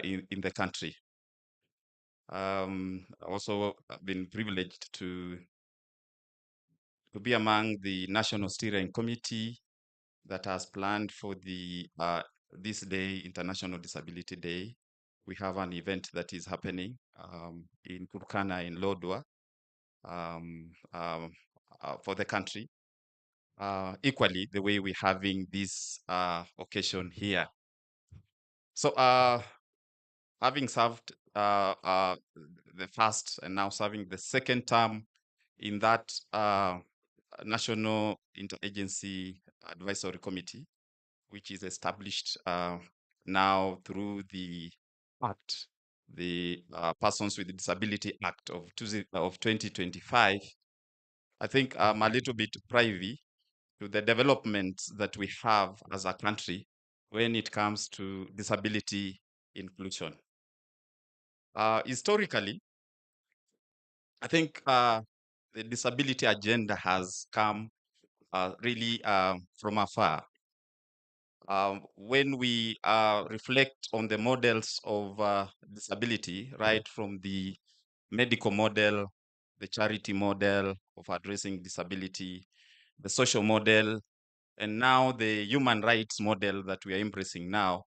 in the country. Also been privileged to be among the National Steering Committee that has planned for the this day, International Disability Day. We have an event that is happening in Turkana in Lodwa um, um, for the country. Equally, the way we're having this occasion here. So, having served the first and now serving the second term in that National Interagency Advisory Committee, which is established now through the Act, the Persons with Disability Act of 2025. I think I'm a little bit privy to the developments that we have as a country when it comes to disability inclusion. Historically, I think the disability agenda has come really from afar. When we reflect on the models of disability, right from the medical model, the charity model of addressing disability, the social model, and now the human rights model that we are embracing now,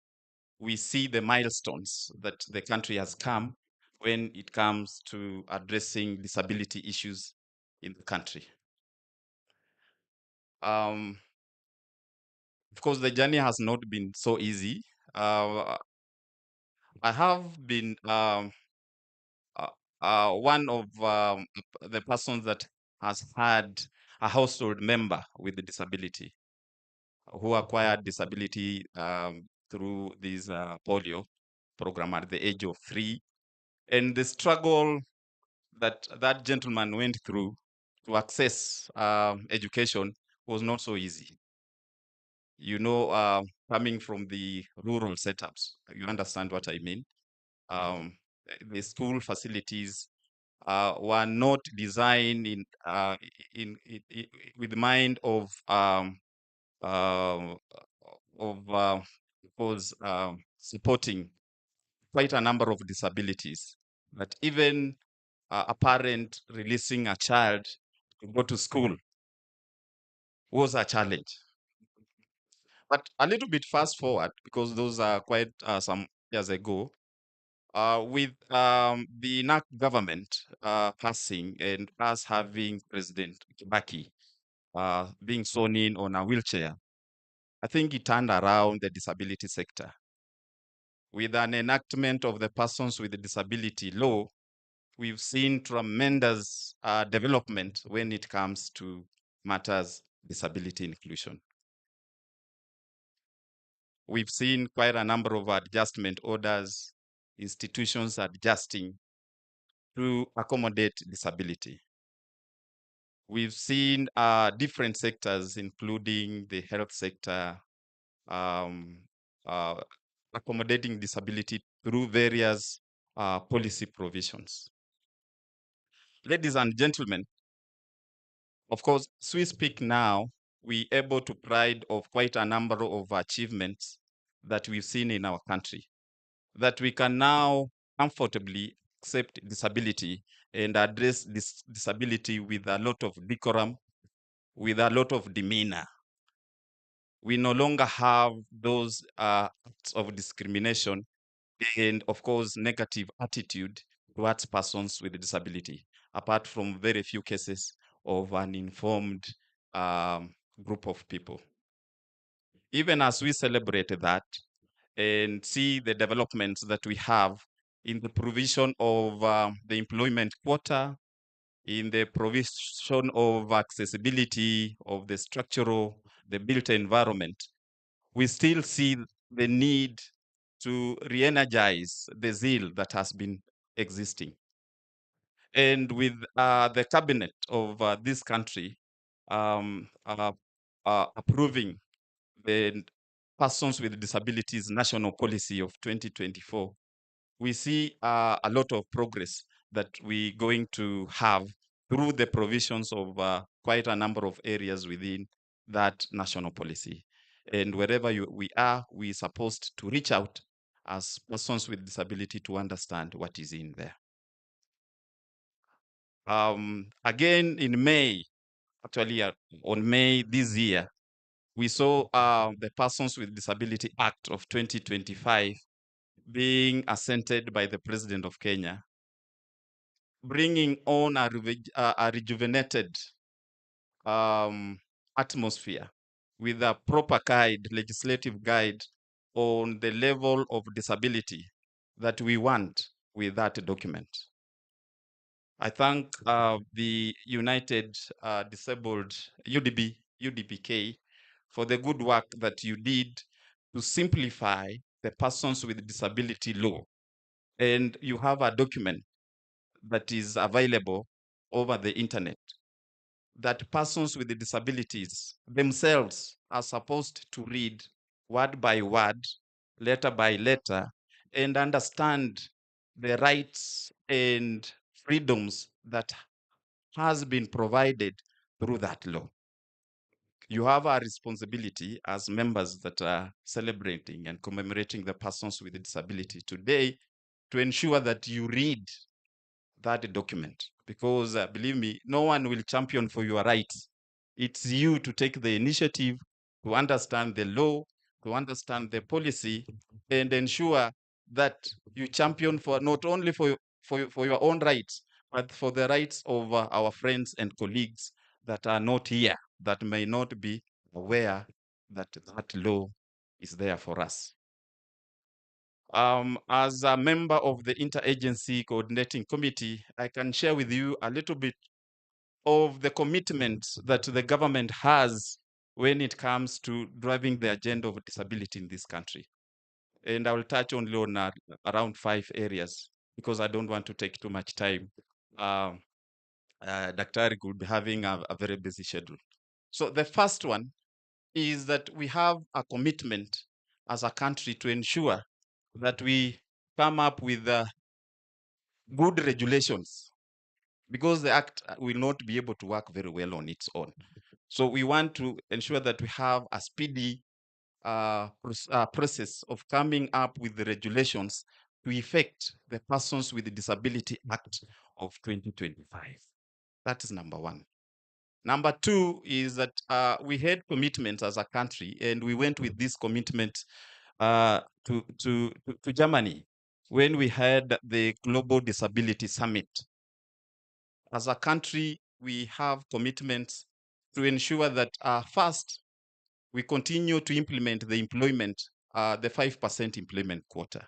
we see the milestones that the country has come when it comes to addressing disability issues in the country. Of course, the journey has not been so easy. I have been uh, one of the persons that has had a household member with a disability who acquired disability through this polio program at the age of 3. And the struggle that that gentleman went through to access education was not so easy. You know, coming from the rural setups, you understand what I mean. Um, the school facilities were not designed in with the mind uh, of was supporting quite a number of disabilities. That even a parent releasing a child to go to school was a challenge. But a little bit fast forward, because those are quite some years ago, with the NAC government passing and us having President Kibaki being sworn in on a wheelchair, I think it turned around the disability sector. With an enactment of the Persons with Disability Law, we've seen tremendous development when it comes to matters disability inclusion. We've seen quite a number of adjustment orders, institutions adjusting to accommodate disability. We've seen different sectors, including the health sector, um, uh, accommodating disability through various policy provisions. Ladies and gentlemen, of course, as we speak now, we're able to pride of quite a number of achievements that we've seen in our country, that we can now comfortably accept disability and address this disability with a lot of decorum, with a lot of demeanor. We no longer have those acts of discrimination and, of course, negative attitude towards persons with disability, apart from very few cases of an informed group of people. Even as we celebrate that and see the developments that we have in the provision of the employment quota, in the provision of accessibility of the structural, the built environment, we still see the need to re-energize the zeal that has been existing. And with the cabinet of this country approving the Persons with Disabilities National Policy of 2024, we see a lot of progress that we're going to have through the provisions of quite a number of areas within that national policy. And wherever we are, we're supposed to reach out as persons with disability to understand what is in there. Again, in May, actually on May this year, we saw the Persons with Disability Act of 2025 being assented by the President of Kenya, bringing on a rejuvenated atmosphere with a proper guide, legislative guide on the level of disability that we want with that document. I thank the United Disabled UDBK for the good work that you did to simplify the persons with disability law. And you have a document that is available over the internet that persons with disabilities themselves are supposed to read word by word, letter by letter, and understand the rights and freedoms that has been provided through that law. You have a responsibility as members that are celebrating and commemorating the persons with disability today to ensure that you read that document, because believe me, no one will champion for your rights. It's you to take the initiative to understand the law, to understand the policy, and ensure that you champion for not only for your own rights, but for the rights of our friends and colleagues that are not here, that may not be aware that that law is there for us. As a member of the Interagency Coordinating Committee, I can share with you a little bit of the commitment that the government has when it comes to driving the agenda of disability in this country. And I will touch only on around 5 areas because I don't want to take too much time. Dr. could be having a very busy schedule. So the first one is that we have a commitment as a country to ensure that we come up with good regulations, because the act will not be able to work very well on its own. So we want to ensure that we have a speedy process of coming up with the regulations to effect the Persons with Disability Act of 2025. That is number one. Number two is that we had commitments as a country, and we went with this commitment to Germany when we had the Global Disability Summit. As a country, we have commitments to ensure that first, we continue to implement the 5% employment quota.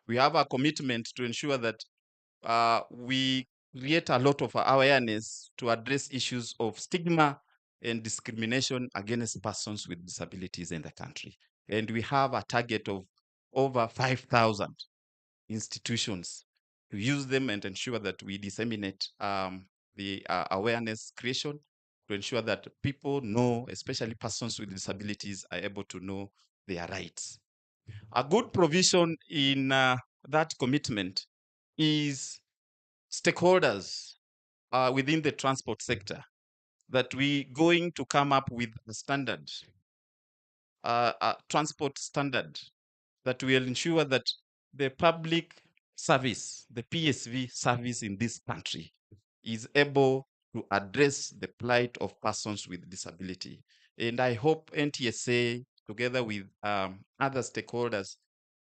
We have a commitment to ensure that we create a lot of awareness to address issues of stigma and discrimination against persons with disabilities in the country. And we have a target of over 5,000 institutions to use them and ensure that we disseminate the awareness creation to ensure that people know, especially persons with disabilities, are able to know their rights. A good provision in that commitment is stakeholders within the transport sector, that we going to come up with a standard, a transport standard that will ensure that the public service, the PSV service in this country, is able to address the plight of persons with disability. And I hope NTSA, together with other stakeholders,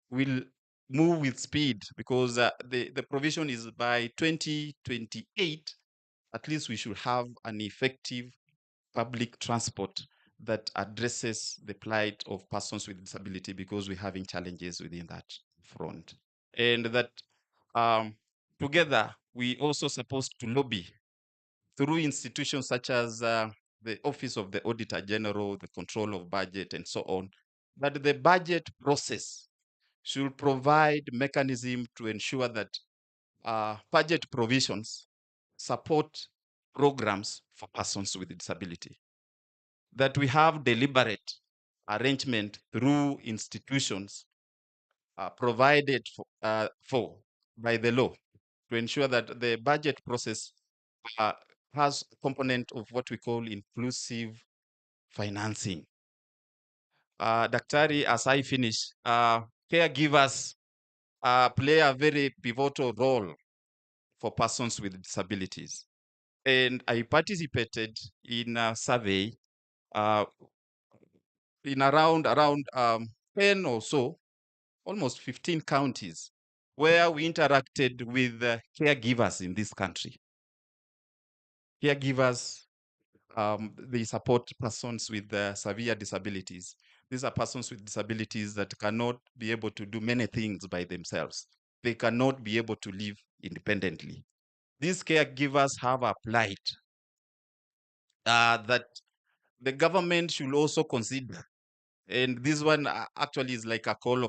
will move with speed, because the provision is by 2028, at least we should have an effective public transport that addresses the plight of persons with disability, because we're having challenges within that front. And that together, we also supposed to lobby through institutions such as the Office of the Auditor General, the control of budget, and so on, that the budget process should provide mechanism to ensure that budget provisions support programs for persons with disability, that we have deliberate arrangement through institutions provided for by the law to ensure that the budget process has a component of what we call inclusive financing. Daktari, as I finish, caregivers play a very pivotal role for persons with disabilities. And I participated in a survey uh, in around 10 or so, almost 15 counties, where we interacted with caregivers in this country. Caregivers, they support persons with severe disabilities. These are persons with disabilities that cannot be able to do many things by themselves. They cannot be able to live independently. These caregivers have applied that the government should also consider, and this one actually is like a call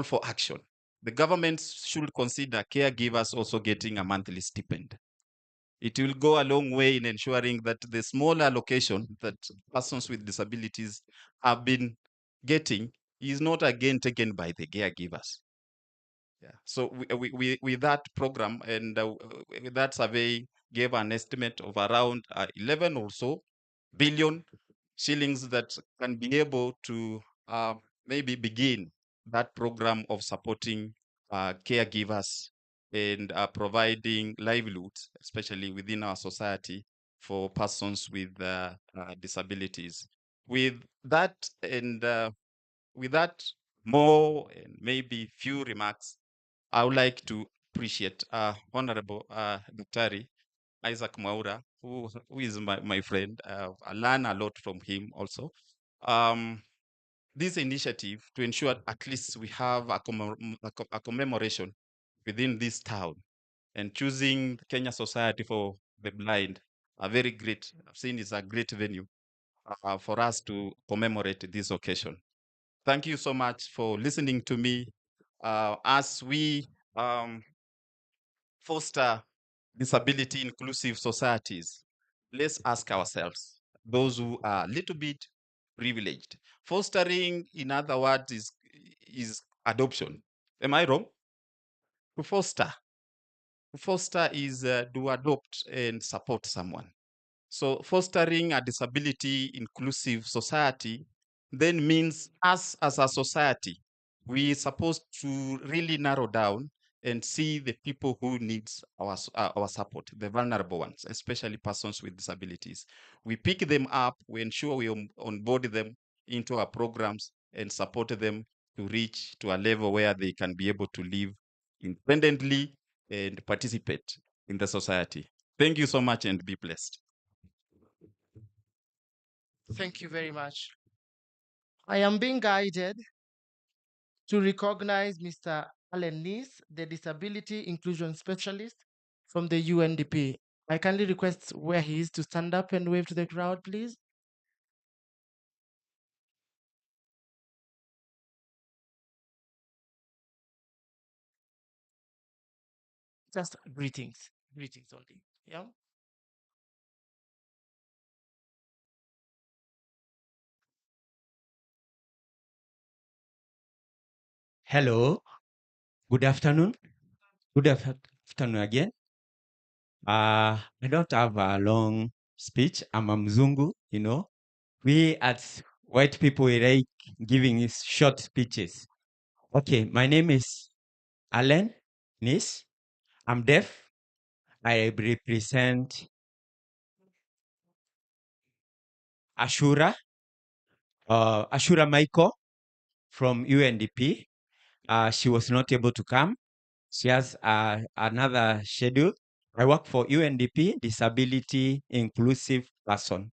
for action. The government should consider caregivers also getting a monthly stipend. It will go a long way in ensuring that the small allocation that persons with disabilities have been getting is not again taken by the caregivers. Yeah. So with that program and with that survey gave an estimate of around 11 or so billion shillings that can be able to maybe begin that program of supporting caregivers and providing livelihoods, especially within our society for persons with disabilities. With that and with that more and maybe few remarks, I would like to appreciate Honorable Daktari Isaac Maura, who is my friend. I learn a lot from him also. Um, this initiative to ensure at least we have a commemoration within this town and choosing Kenya Society for the Blind, a very great, I've seen it's a great venue for us to commemorate this occasion. Thank you so much for listening to me as we um, foster disability inclusive societies. Let's ask ourselves, those who are a little bit privileged. Fostering, in other words, is adoption. Am I wrong? To foster. To foster is to adopt and support someone. So fostering a disability inclusive society then means us as a society, we supposed to really narrow down and see the people who needs our support, the vulnerable ones, especially persons with disabilities. We pick them up, we ensure we onboard them into our programs and support them to reach to a level where they can be able to live independently and participate in the society. Thank you so much and be blessed. Thank you very much. I am being guided to recognize Mr. Allen Neese, the Disability Inclusion Specialist from the UNDP. I kindly request where he is to stand up and wave to the crowd, please. Just greetings, greetings only. Yeah. Hello, good afternoon. Afternoon again. I don't have a long speech. I'm a Mzungu, you know. We as white people, we like giving short speeches. Okay, my name is Alan Nis. I'm deaf. I represent Ashura, Ashura Michael from UNDP. She was not able to come. She has another schedule. I work for UNDP, Disability Inclusive Person.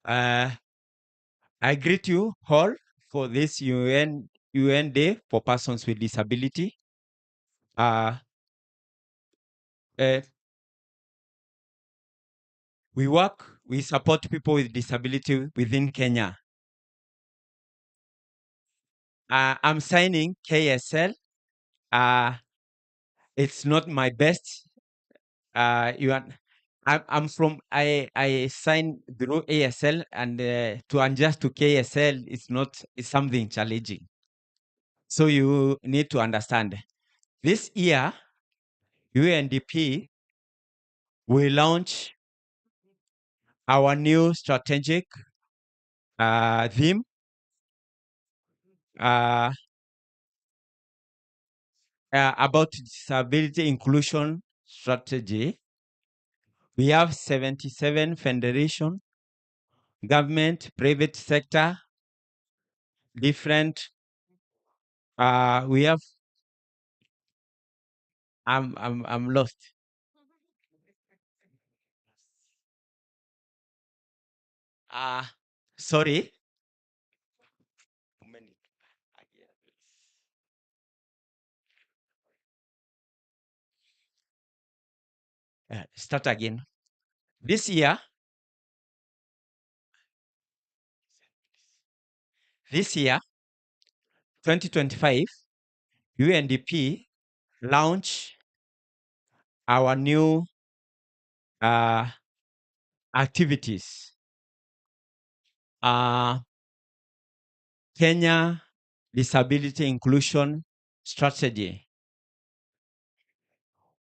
Uh, I greet you all for this UN Day for Persons with Disability. Uh, uh, we support people with disability within Kenya. I'm signing KSL. Uh, it's not my best. You are, I signed through ASL, and to adjust to KSL it's something challenging. So you need to understand. This year, UNDP will launch our new strategic theme, uh, about disability inclusion strategy. We have 77 federation, government, private sector, different. We have. I'm lost. Sorry. Start again. This year, this year, 2025, UNDP launched our new activities. Kenya Disability Inclusion Strategy.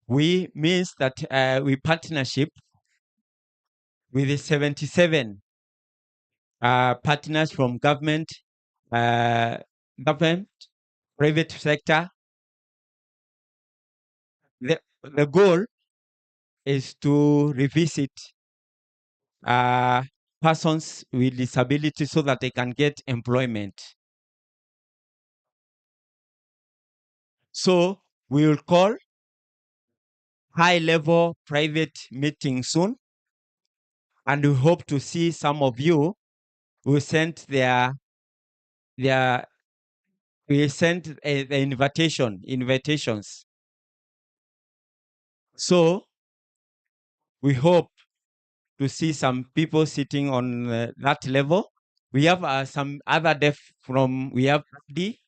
We means that we partnership with the 77 partners from government, private sector. The goal is to revisit persons with disabilities so that they can get employment. So we will call high-level private meeting soon, and we hope to see some of you who sent we sent the invitations. So we hope to see some people sitting on that level. We have some other deaf we have Abdi.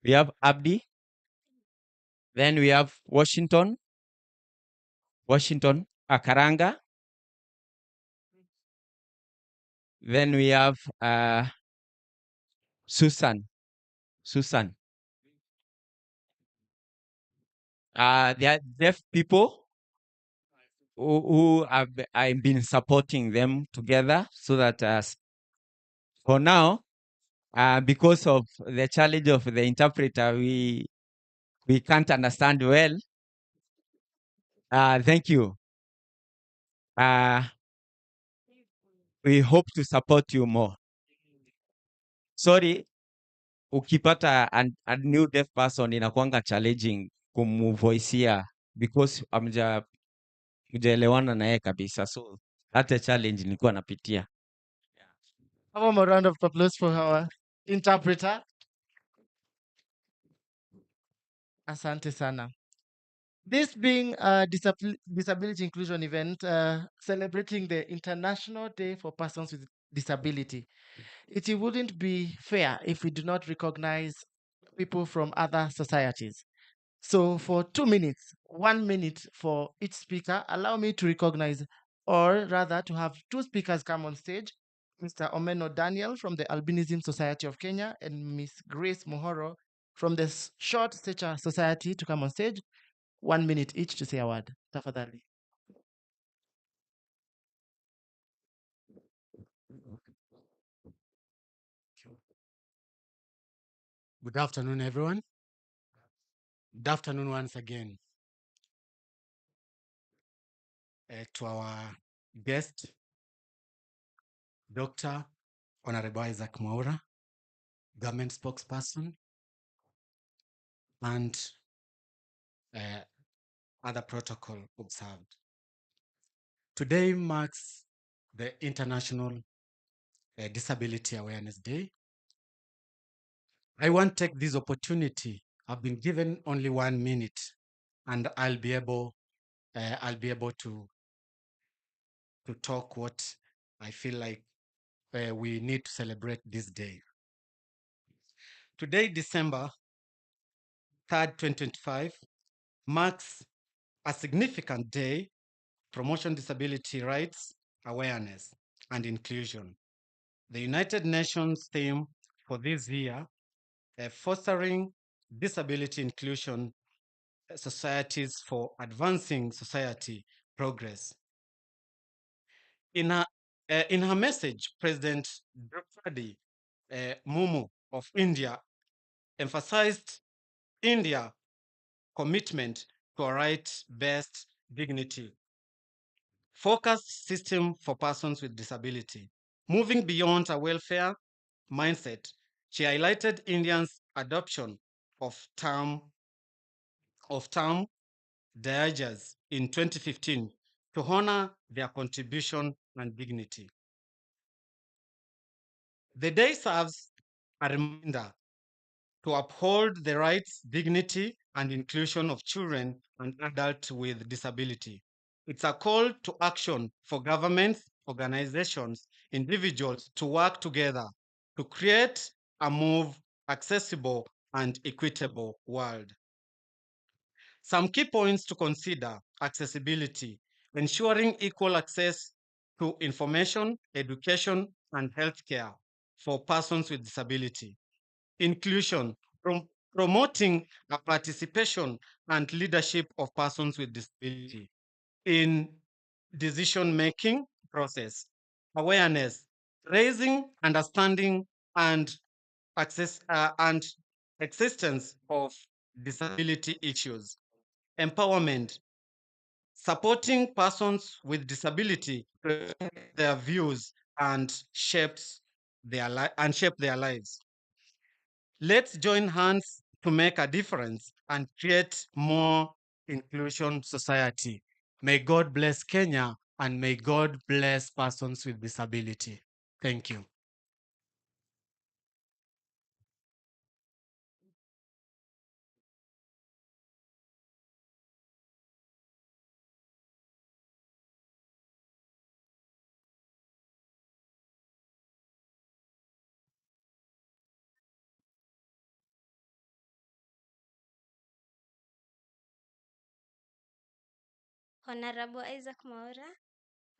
We have Abdi. Then we have Washington Akaranga. Then we have Susan. They are deaf people who I've been supporting them together so that for now, because of the challenge of the interpreter, we can't understand well. Thank you. We hope to support you more. Sorry, ukipata a new deaf person inakuanga challenging kumvoicea because hujaelewana na yeye kabisa. So that's a challenge nilikuwa napitia. Have a round of applause for our interpreter. Asante sana. This being a disability inclusion event celebrating the International Day for Persons with Disability, it wouldn't be fair if we do not recognize people from other societies. So for 2 minutes, 1 minute for each speaker, allow me to recognize, or rather to have two speakers come on stage, Mr. Omeno Daniel from the Albinism Society of Kenya and Ms. Grace Mohoro from the Short Stature Society to come on stage. 1 minute each to say a word. Tafadhali. Good afternoon, everyone. Good afternoon once again to our guest, Dr. Honorable Isaac Mwaura, government spokesperson, and other protocol observed. Today marks the International Disability Awareness Day. I want to take this opportunity. I've been given only 1 minute, and I'll be able to talk what I feel like we need to celebrate this day. Today, December 3rd, 2025, marks a significant day promotion disability rights, awareness, and inclusion. The United Nations theme for this year, fostering disability inclusion societies for advancing society progress. In her message, President Draupadi Mumu of India, emphasized India commitment to a right-based dignity focused system for persons with disability. Moving beyond a welfare mindset, she highlighted Indians' adoption of term Diagas in 2015 to honor their contribution and dignity. The day serves a reminder to uphold the rights, dignity, and inclusion of children and adults with disability. It's a call to action for governments, organizations, individuals to work together to create a more accessible and equitable world. Some key points to consider: accessibility, ensuring equal access to information, education, and healthcare for persons with disability. Inclusion, promoting a participation and leadership of persons with disability in decision-making process. Awareness, raising understanding and access and existence of disability issues. Empowerment, supporting persons with disability to express their views and shape their lives. Let's join hands to make a difference and create more inclusion society. May God bless Kenya and may God bless persons with disability. Thank you. Honorable Isaac Maura,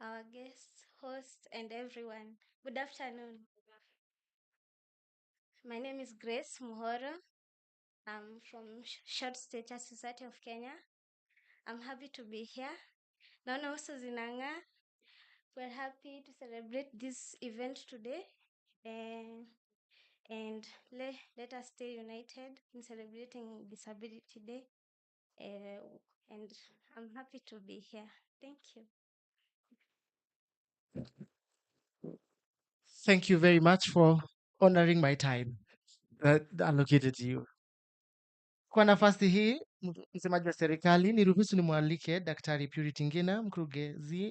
our guest, host, and everyone. Good afternoon. My name is Grace Muhoro. I'm from Short Stature Society of Kenya. I'm happy to be here. Naona uso zinang'aa. We're happy to celebrate this event today. And let us stay united in celebrating Disability Day. And I'm happy to be here. Thank you. Thank you very much for honoring my time allocated to you. Kwa nafasi hii, msemaji wa serikali, niruhusu nimwalike Daktari Purity Ngina,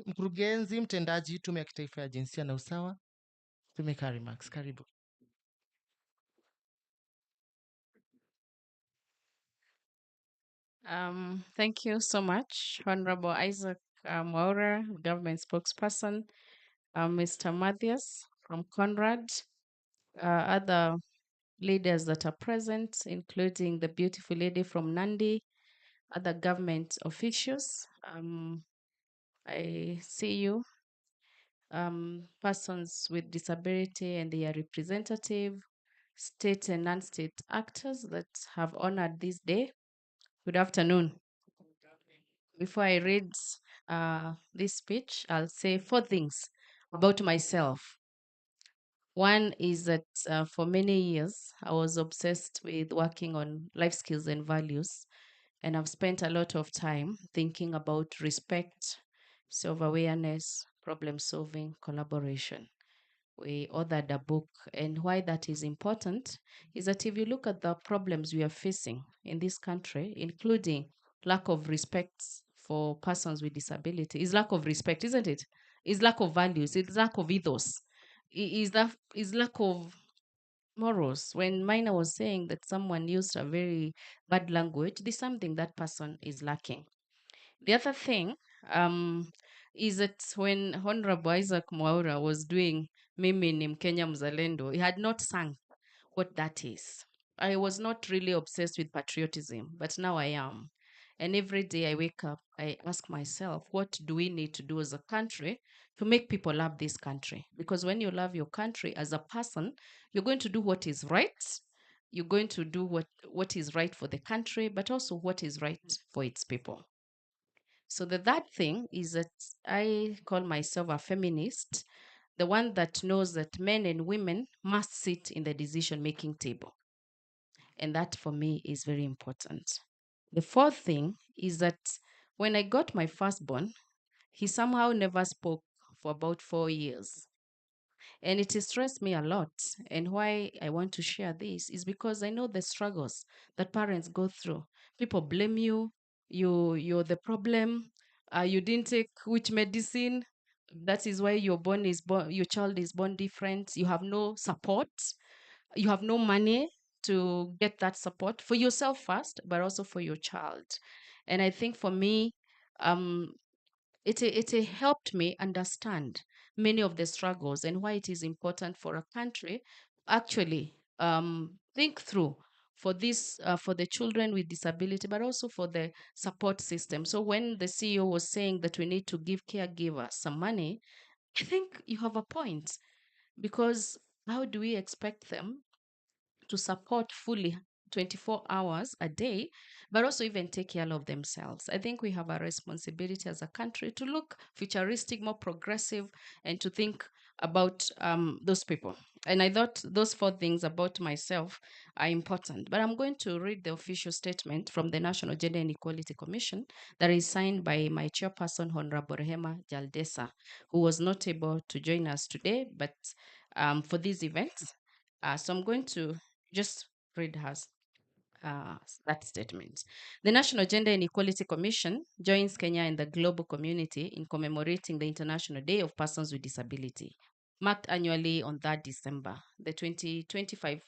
mkurugenzi mtendaji Tume ya Kitaifa ya Jinsia na Usawa. Tumeka remarks. Karibu. Thank you so much, Honorable Isaac Mwaura, Government Spokesperson, Mr. Mathias from Conrad, other leaders that are present, including the beautiful lady from Nandi, other government officials. I see you, persons with disability and their representative, state and non-state actors that have honored this day. Good afternoon. Before I read this speech, I'll say 4 things about myself. One is that for many years, I was obsessed with working on life skills and values, and I've spent a lot of time thinking about respect, self-awareness, problem solving, collaboration. We authored a book, and why that is important is that if you look at the problems we are facing in this country, including lack of respect for persons with disability, is lack of respect, isn't it? Is lack of values, it's lack of ethos, is lack of morals. When Mina was saying that someone used a very bad language, there's something that person is lacking. The other thing is that when Honorable Isaac Mwaura was doing Mimi ni Mkenya Mzalendo, he had not sung what that is. I was not really obsessed with patriotism, but now I am. And every day I wake up, I ask myself, what do we need to do as a country to make people love this country? Because when you love your country as a person, you're going to do what is right. You're going to do what is right for the country, but also what is right for its people. So the third thing is that I call myself a feminist. the one that knows that men and women must sit in the decision-making table. And that for me is very important. The fourth thing is that when I got my firstborn, he somehow never spoke for about 4 years. And it stressed me a lot. And why I want to share this is because I know the struggles that parents go through. People blame you, you're the problem, you didn't take which medicine. That is why your child is born different. You have no support, you have no money to get that support for yourself first, but also for your child. And I think for me, um, it helped me understand many of the struggles and why it is important for a country actually think through for this for the children with disability, but also for the support system. So when the CEO was saying that we need to give caregivers some money, I think you have a point, because how do we expect them to support fully 24 hours a day, but also even take care of themselves? I think we have a responsibility as a country to look futuristic, more progressive, and to think about those people. And I thought those four things about myself are important. But I'm going to read the official statement from the National Gender and Equality Commission that is signed by my chairperson, Honorable Rehema Jaldesa, who was not able to join us today, but for these events. So I'm going to just read us that statement. The National Gender and Equality Commission joins Kenya and the global community in commemorating the International Day of Persons with Disability, marked annually on 3rd December. The 2025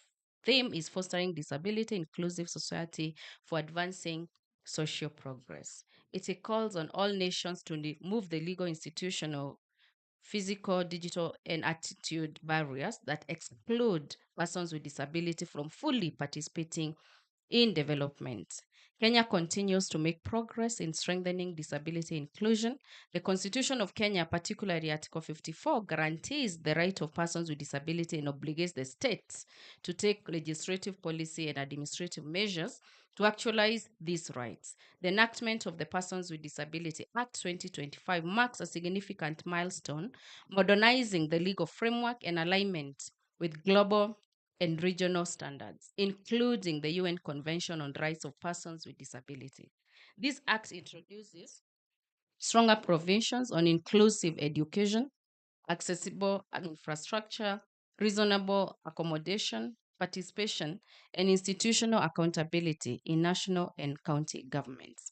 theme is Fostering Disability Inclusive Society for Advancing Social Progress. It calls on all nations to remove the legal, institutional, physical, digital, and attitude barriers that exclude persons with disability from fully participating in development. Kenya continues to make progress in strengthening disability inclusion. The Constitution of Kenya, particularly Article 54, guarantees the right of persons with disability and obligates the states to take legislative, policy, and administrative measures to actualize these rights. The enactment of the Persons with Disability Act 2025 marks a significant milestone, modernizing the legal framework and alignment with global and regional standards, including the UN Convention on Rights of Persons with Disability. This act introduces stronger provisions on inclusive education, accessible infrastructure, reasonable accommodation, participation, and institutional accountability in national and county governments.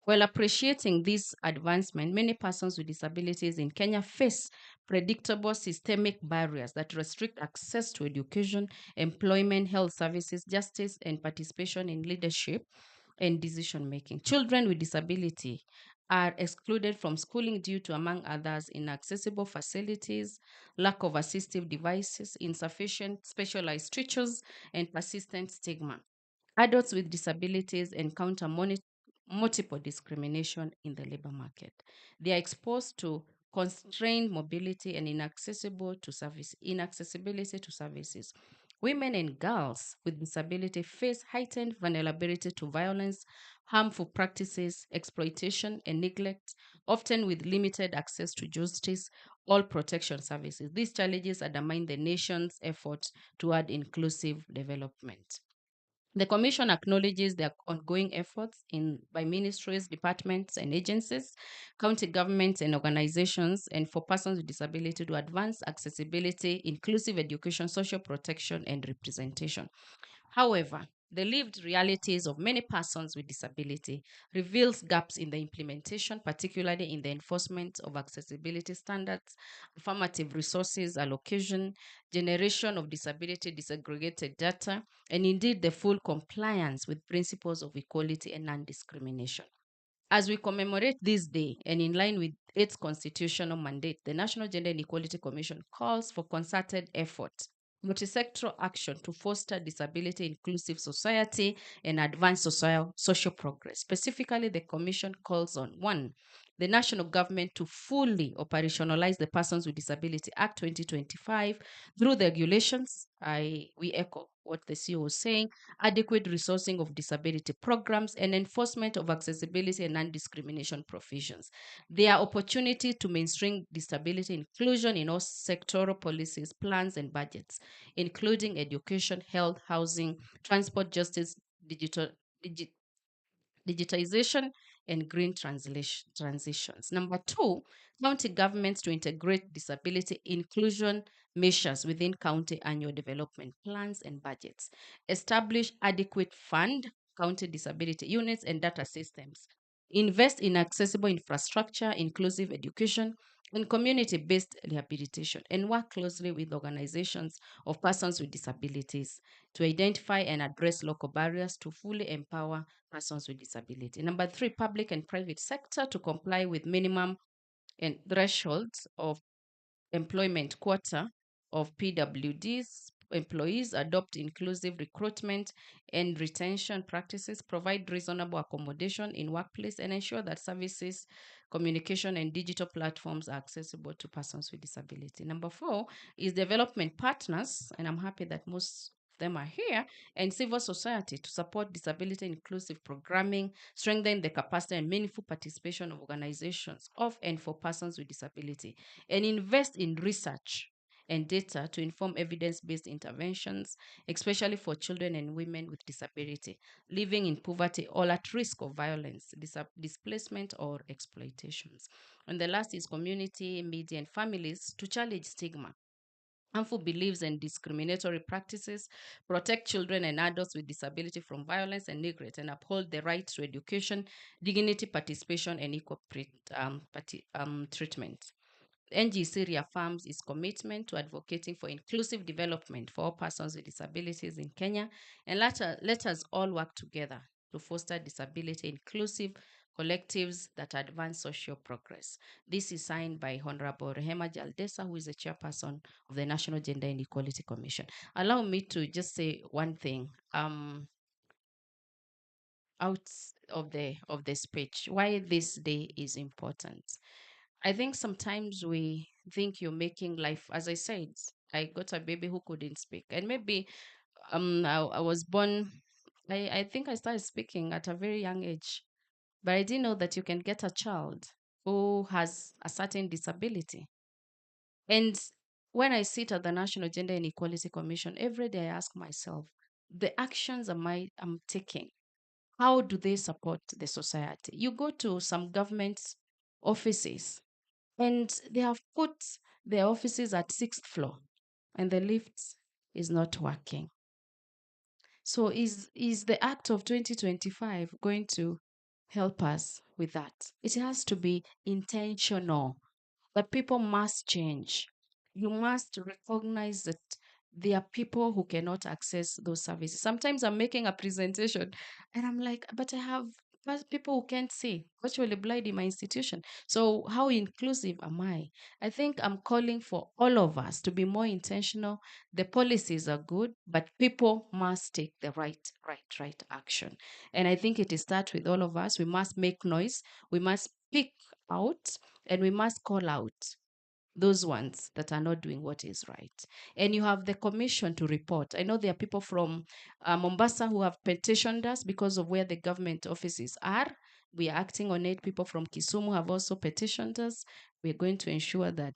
While appreciating this advancement, many persons with disabilities in Kenya face predictable systemic barriers that restrict access to education, employment, health services, justice, and participation in leadership and decision making. Children with disability are excluded from schooling due to, among others, inaccessible facilities, lack of assistive devices, insufficient specialized teachers, and persistent stigma. Adults with disabilities encounter multiple discrimination in the labor market. They are exposed to constrained mobility and inaccessibility to services. Women and girls with disability face heightened vulnerability to violence, harmful practices, exploitation, and neglect, often with limited access to justice or protection services. These challenges undermine the nation's effort toward inclusive development. The Commission acknowledges the ongoing efforts by ministries, departments, and agencies, county governments, and organizations, and for persons with disability to advance accessibility, inclusive education, social protection, and representation. However, the lived realities of many persons with disability reveals gaps in the implementation, particularly in the enforcement of accessibility standards, affirmative resources allocation, generation of disability disaggregated data, and indeed the full compliance with principles of equality and non-discrimination. As we commemorate this day, and in line with its constitutional mandate, the National Gender and Equality Commission calls for concerted effort, multi-sectoral action to foster disability inclusive society and advance social progress. Specifically, the Commission calls on 1, the national government to fully operationalize the Persons with Disability Act 2025 through the regulations. We echo what the CEO was saying, adequate resourcing of disability programs, and enforcement of accessibility and non-discrimination provisions. There are opportunity to mainstream disability inclusion in all sectoral policies, plans, and budgets, including education, health, housing, transport, justice, digital, digitization, and green transitions. Number two, county governments to integrate disability inclusion measures within county annual development plans and budgets. Establish adequate fund, county disability units, and data systems. Invest in accessible infrastructure, inclusive education, and community-based rehabilitation, and work closely with organizations of persons with disabilities to identify and address local barriers to fully empower persons with disability. Number three, public and private sector to comply with minimum and thresholds of employment quota of PWDs, employees adopt inclusive recruitment and retention practices, provide reasonable accommodation in workplace, and ensure that services, communication, and digital platforms are accessible to persons with disability. Number four is development partners, and I'm happy that most of them are here, and civil society to support disability inclusive programming, strengthen the capacity and meaningful participation of organizations of and for persons with disability, and invest in research and data to inform evidence-based interventions, especially for children and women with disability, living in poverty or at risk of violence, displacement, or exploitations. And the last is community, media, and families to challenge stigma, harmful beliefs, and discriminatory practices, protect children and adults with disability from violence and neglect, and uphold the right to education, dignity, participation, and equal treatment. NGC reaffirms its commitment to advocating for inclusive development for all persons with disabilities in Kenya, and let us all work together to foster disability inclusive collectives that advance social progress. This is signed by Honorable Rehema Jaldesa, who is the chairperson of the National Gender and Equality Commission. Allow me to just say one thing. Out of the speech, why this day is important. I think sometimes we think you're making life, as I said, I got a baby who couldn't speak. And maybe I was born, I think I started speaking at a very young age, but I didn't know that you can get a child who has a certain disability. And when I sit at the National Gender and Equality Commission, every day I ask myself, the actions I'm taking, how do they support the society? You go to some government offices and they have put their offices at 6th floor and the lift is not working. So is the act of 2025 going to help us with that? It has to be intentional. But people must change. You must recognize that there are people who cannot access those services. Sometimes I'm making a presentation and I'm like, but I have people who can't see, virtually blind in my institution. So how inclusive am I? I think I'm calling for all of us to be more intentional. The policies are good, but people must take the right action. And I think it starts with all of us. We must make noise. We must speak out, and we must call out those ones that are not doing what is right. And you have the commission to report. I know there are people from Mombasa who have petitioned us because of where the government offices are. We are acting on it. People from Kisumu have also petitioned us. We're going to ensure that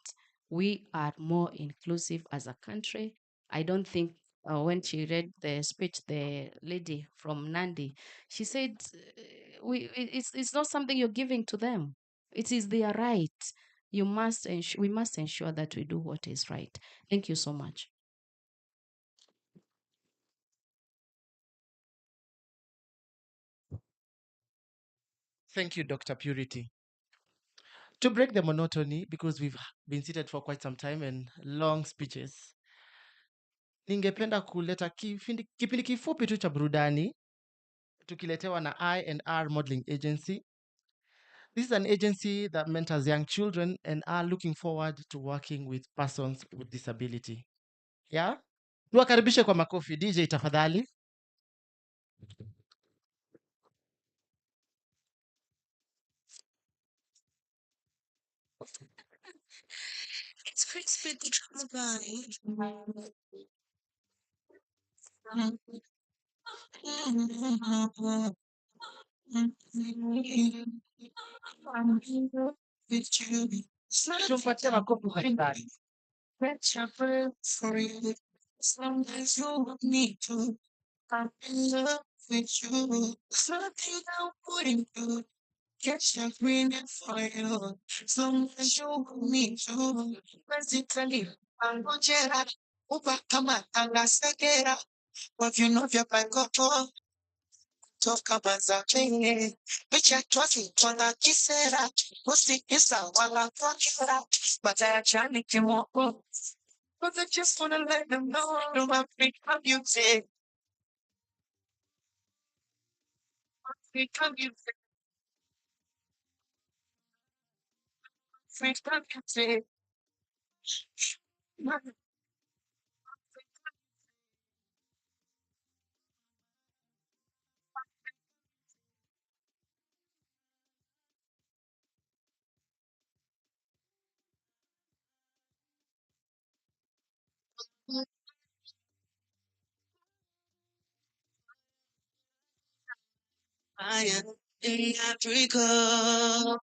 we are more inclusive as a country. I don't think when she read the speech, the lady from Nandi, she said, it's not something you're giving to them. It is their right. We must ensure that we do what is right. Thank you so much. Thank you, Dr. Purity. To break the monotony, because we've been seated for quite some time and long speeches, ningependa kuleta kipindi kifupi tu cha burudani tukiletewa na I&R Modeling Agency. This is an agency that mentors young children and are looking forward to working with persons with disability. Yeah? Tuwakaribishe kwa makofi. DJ tafadhali. It's crispy the drama guy. Tumpatie makofi kwa Shetani. For you, as long as you want me to, I'm in love with you. There's nothing I wouldn't do. Catch a green for you, as long as you want me to. Basically, I'm gonna upa kama tangasegera, wavyuno vya pagogo, toka bazakenge, picha twasi twana kisera, usi isa wala twakera, bataya chani kimoko. Cause I just wanna let them know I'm free from music. Free from music. Free from music. I am in Africa.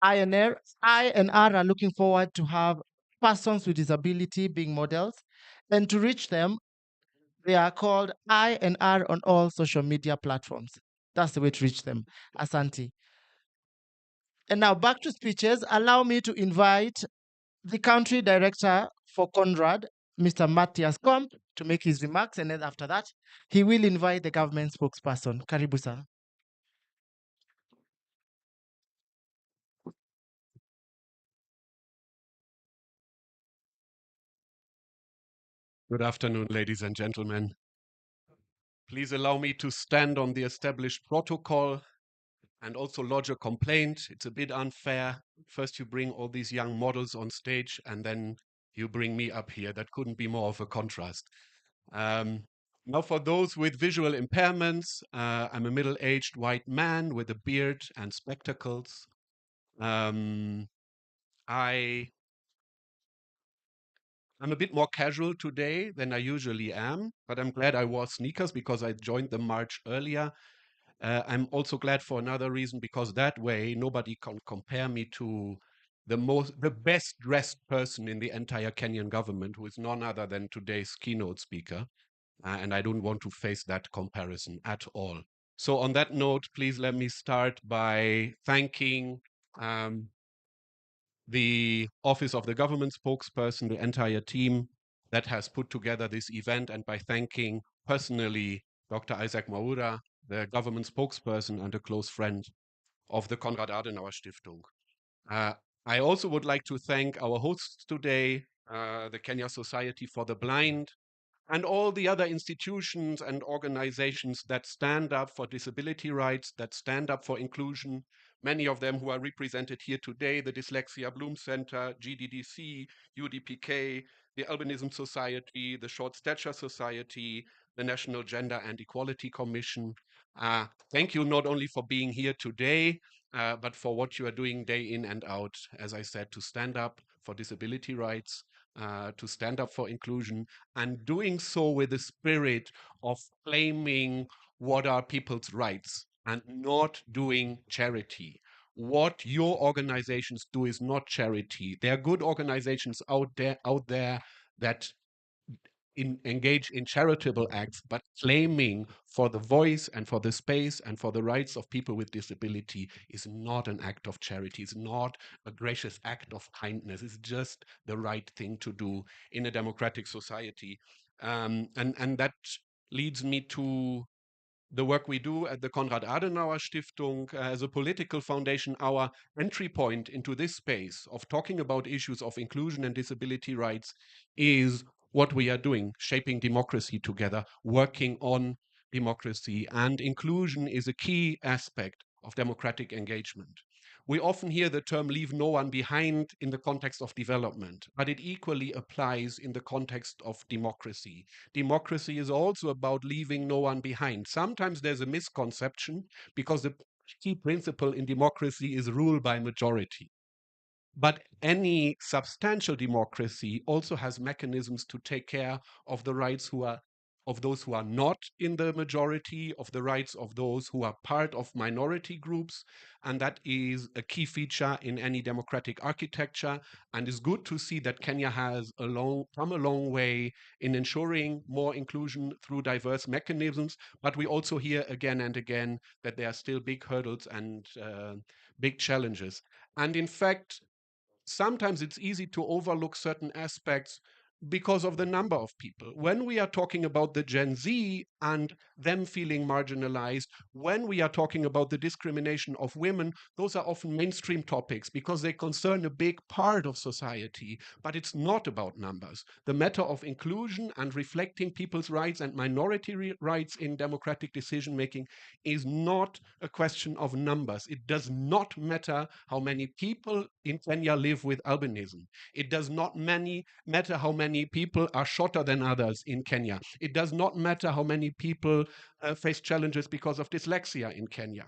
I and R are looking forward to have persons with disability being models. And to reach them, they are called I and R on all social media platforms. That's the way to reach them. Asante. And now back to speeches. Allow me to invite the country director for Conrad, Mr. Matthias Komp, to make his remarks. And then after that, he will invite the government spokesperson. Karibu sana. Good afternoon, ladies and gentlemen. Please allow me to stand on the established protocol and also lodge a complaint. It's a bit unfair. First, you bring all these young models on stage, and then you bring me up here. That couldn't be more of a contrast. Now, for those with visual impairments, I'm a middle-aged white man with a beard and spectacles. I'm a bit more casual today than I usually am, but I'm glad I wore sneakers because I joined the march earlier. I'm also glad for another reason, because that way nobody can compare me to the best dressed person in the entire Kenyan government, who is none other than today's keynote speaker. And I don't want to face that comparison at all. So on that note, please let me start by thanking the Office of the Government Spokesperson, the entire team that has put together this event, and by thanking personally Dr. Isaac Maura, the government spokesperson and a close friend of the Konrad Adenauer Stiftung. I also would like to thank our hosts today, the Kenya Society for the Blind, and all the other institutions and organizations that stand up for disability rights, that stand up for inclusion, many of them who are represented here today: the Dyslexia Bloom Center, GDDC, UDPK, the Albinism Society, the Short Stature Society, the National Gender and Equality Commission. Thank you not only for being here today, but for what you are doing day in and out, as I said, to stand up for disability rights, to stand up for inclusion, and doing so with the spirit of claiming what are people's rights and not doing charity. What your organizations do is not charity. There are good organizations out there that engage in charitable acts, but claiming for the voice and for the space and for the rights of people with disability is not an act of charity. It's not a gracious act of kindness. It's just the right thing to do in a democratic society. And that leads me to the work we do at the Konrad Adenauer Stiftung as a political foundation. Our entry point into this space of talking about issues of inclusion and disability rights is what we are doing, shaping democracy together, working on democracy. And inclusion is a key aspect of democratic engagement. We often hear the term "leave no one behind" in the context of development, but it equally applies in the context of democracy. Democracy is also about leaving no one behind. Sometimes there's a misconception because the key principle in democracy is rule by majority. But any substantial democracy also has mechanisms to take care of the rights of those who are not in the majority, of the rights of those who are part of minority groups. And that is a key feature in any democratic architecture. And it's good to see that Kenya has come a long way in ensuring more inclusion through diverse mechanisms. But we also hear again and again that there are still big hurdles and big challenges. And in fact, sometimes it's easy to overlook certain aspects because of the number of people. When we are talking about the Gen Z and them feeling marginalized, when we are talking about the discrimination of women, those are often mainstream topics because they concern a big part of society, but it's not about numbers. The matter of inclusion and reflecting people's rights and minority rights in democratic decision making is not a question of numbers. It does not matter how many people in Kenya live with albinism. It does not matter how many people are shorter than others in Kenya. It does not matter how many people face challenges because of dyslexia in Kenya.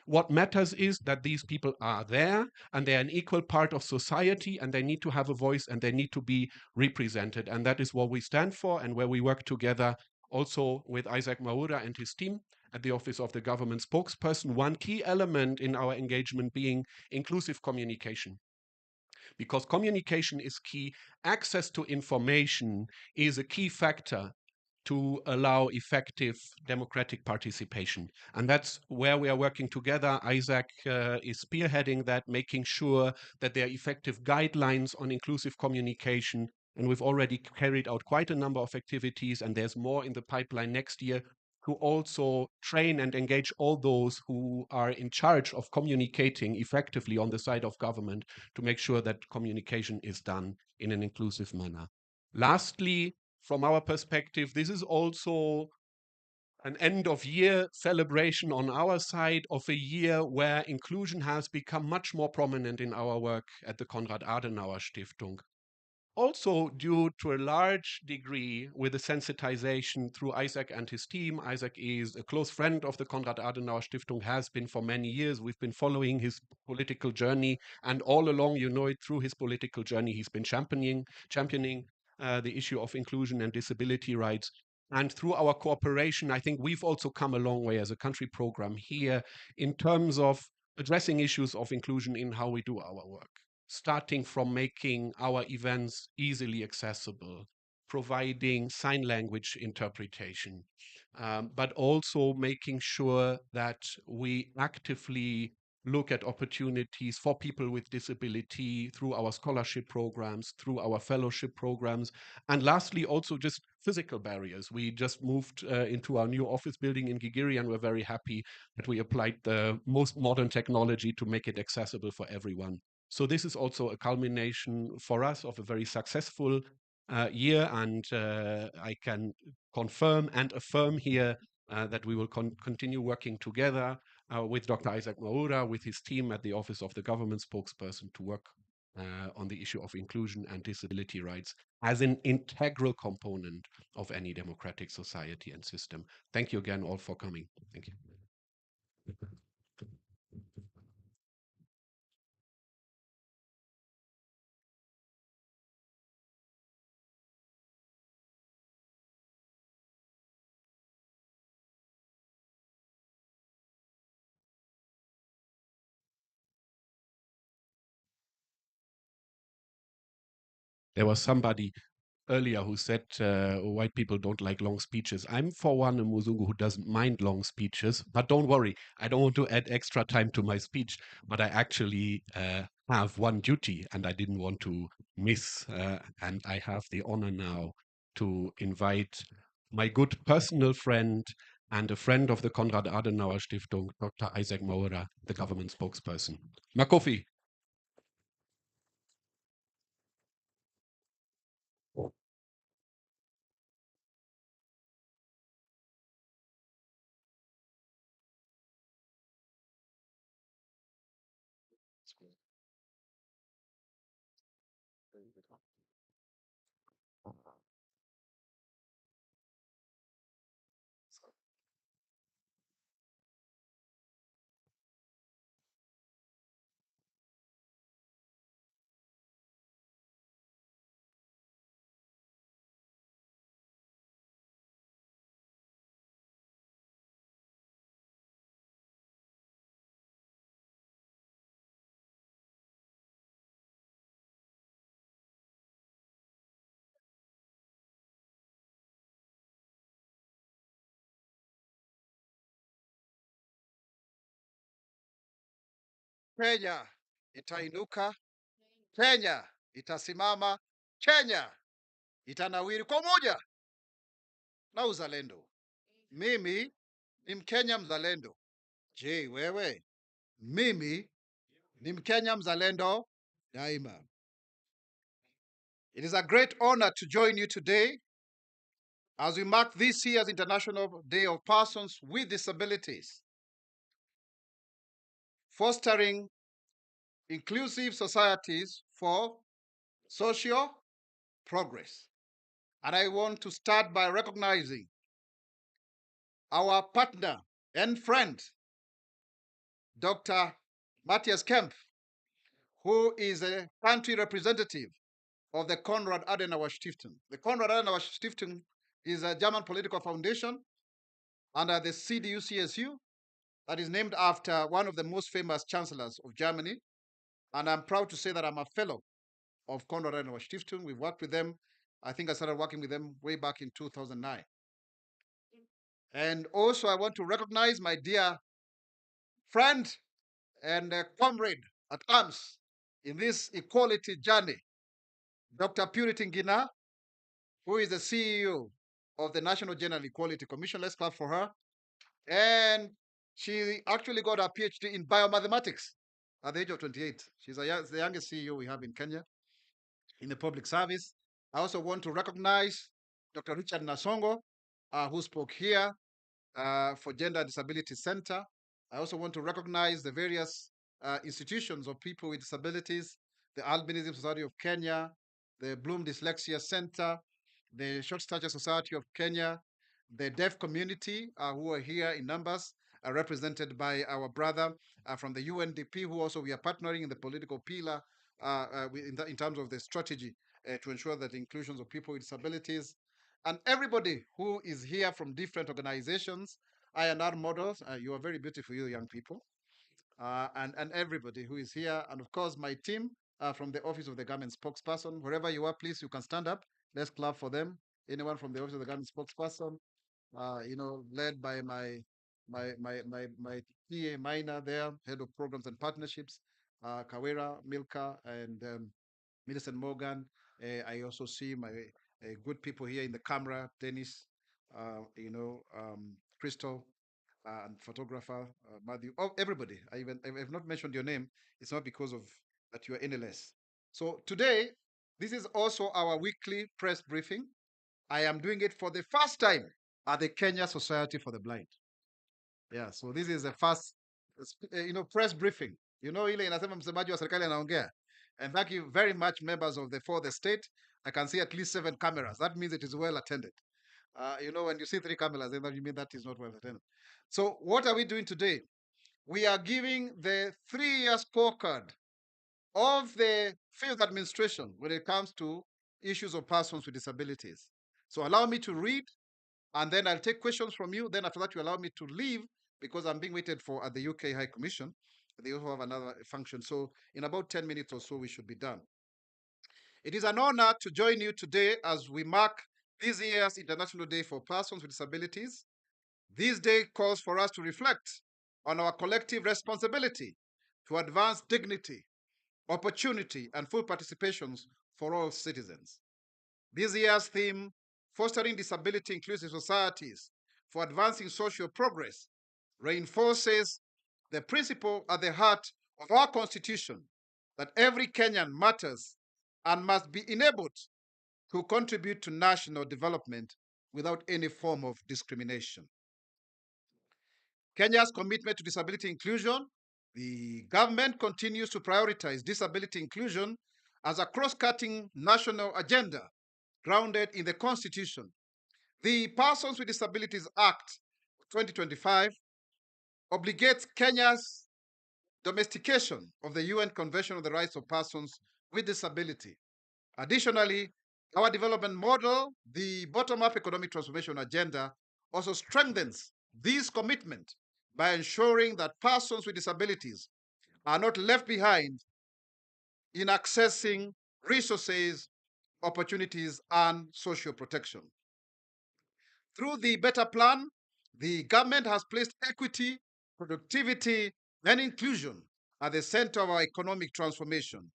What matters is that these people are there and they're an equal part of society and they need to have a voice and they need to be represented. And that is what we stand for and where we work together also with Isaac Maura and his team at the Office of the Government Spokesperson. One key element in our engagement being inclusive communication, because communication is key. Access to information is a key factor to allow effective democratic participation. And that's where we are working together. Isaac is spearheading that, making sure that there are effective guidelines on inclusive communication. And we've already carried out quite a number of activities, and there's more in the pipeline next year to also train and engage all those who are in charge of communicating effectively on the side of government to make sure that communication is done in an inclusive manner. Lastly, from our perspective, this is also an end of year celebration on our side of a year where inclusion has become much more prominent in our work at the Konrad Adenauer Stiftung. Also due to a large degree with the sensitization through Isaac and his team. Isaac is a close friend of the Konrad Adenauer Stiftung, has been for many years. We've been following his political journey, and all along, you know it, through his political journey, he's been championing the issue of inclusion and disability rights. And through our cooperation, I think we've also come a long way as a country program here in terms of addressing issues of inclusion in how we do our work, starting from making our events easily accessible, providing sign language interpretation, but also making sure that we actively look at opportunities for people with disability through our scholarship programs, through our fellowship programs, and lastly, also just physical barriers. We just moved into our new office building in Gigiri, and we're very happy that we applied the most modern technology to make it accessible for everyone. So this is also a culmination for us of a very successful year, and I can confirm and affirm here that we will continue working together with Dr. Isaac Maura, with his team at the Office of the Government Spokesperson, to work on the issue of inclusion and disability rights as an integral component of any democratic society and system. Thank you again all for coming. Thank you. There was somebody earlier who said white people don't like long speeches. I'm, for one, a Muzungu who doesn't mind long speeches, but don't worry, I don't want to add extra time to my speech, but I actually have one duty and I didn't want to miss, and I have the honor now to invite my good personal friend and a friend of the Konrad Adenauer Stiftung, Dr. Isaac Maura, the government spokesperson. Makofi. Kenya itainuka, Kenya itasimama, Kenya itanawiri kwa umoja na uzalendo. Mimi ni Mkenya mzalendo. Je, wewe? Mimi ni Mkenya mzalendo daima. It is a great honor to join you today as we mark this year's International Day of Persons with Disabilities, fostering inclusive societies for social progress. And I want to start by recognizing our partner and friend, Dr. Matthias Kempf, who is a country representative of the Konrad Adenauer Stiftung. The Konrad Adenauer Stiftung is a German political foundation under the CDU-CSU that is named after one of the most famous chancellors of Germany. And I'm proud to say that I'm a fellow of Konrad Adenauer Stiftung. We've worked with them. I think I started working with them way back in 2009. And also, I want to recognize my dear friend and comrade at arms in this equality journey, Dr. Purity Ngina, who is the CEO of the National Gender Equality Commission. Let's clap for her. And she actually got her PhD in biomathematics at the age of 28. She's the youngest CEO we have in Kenya in the public service. I also want to recognize Dr. Richard Nasongo, who spoke here for Gender Disability Center. I also want to recognize the various institutions of people with disabilities, the Albinism Society of Kenya, the Bloom Dyslexia Center, the Short Stature Society of Kenya, the deaf community who are here in numbers, represented by our brother from the UNDP, who also we are partnering in the political pillar in terms of the strategy to ensure that the inclusions of people with disabilities and everybody who is here from different organizations, I&R models. You are very beautiful, you young people, and everybody who is here, and of course my team from the Office of the Government Spokesperson. Wherever you are, please, you can stand up. Let's clap for them. Anyone from the Office of the Government Spokesperson, led by my TA Minor there, Head of Programs and Partnerships, Kawera, Milka, and Millicent Morgan. I also see my good people here in the camera, Dennis, Crystal, and photographer Matthew. Oh, everybody. I've not mentioned your name. It's not because of that you are any less. So today, this is also our weekly press briefing. I am doing it for the first time at the Kenya Society for the Blind. Yeah, so this is the first, press briefing. Ile inasema msemaji wa serikali anaongea. And thank you very much, members of the state. I can see at least 7 cameras. That means it is well attended. When you see 3 cameras, then you mean that is not well attended. So what are we doing today? We are giving the 3-year scorecard of the field administration when it comes to issues of persons with disabilities. So allow me to read, and then I'll take questions from you. Then after that, you allow me to leave because I'm being waited for at the UK High Commission. They also have another function. So in about 10 minutes or so, we should be done. It is an honor to join you today as we mark this year's International Day for Persons with Disabilities. This day calls for us to reflect on our collective responsibility to advance dignity, opportunity, and full participations for all citizens. This year's theme, Fostering Disability Inclusive Societies for Advancing Social Progress, reinforces the principle at the heart of our Constitution that every Kenyan matters and must be enabled to contribute to national development without any form of discrimination. Kenya's commitment to disability inclusion, the government continues to prioritize disability inclusion as a cross-cutting national agenda grounded in the Constitution. The Persons with Disabilities Act 2025 obligates Kenya's domestication of the UN Convention on the Rights of Persons with Disability. Additionally, our development model, the bottom-up economic transformation agenda, also strengthens this commitment by ensuring that persons with disabilities are not left behind in accessing resources, opportunities, and social protection. Through the Better Plan, the government has placed equity, productivity, and inclusion at the center of our economic transformation.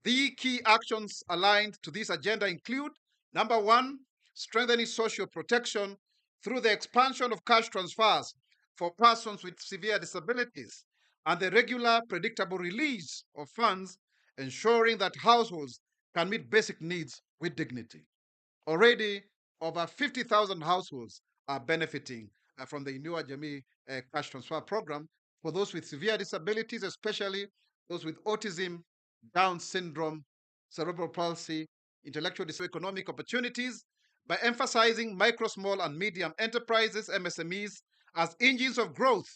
The key actions aligned to this agenda include, number 1, strengthening social protection through the expansion of cash transfers for persons with severe disabilities and the regular, predictable release of funds, ensuring that households can meet basic needs with dignity. Already, over 50,000 households are benefiting from the Inua Jamii cash transfer program for those with severe disabilities, especially those with autism, Down syndrome, cerebral palsy, intellectual disability, economic opportunities by emphasizing micro, small, and medium enterprises, MSMEs, as engines of growth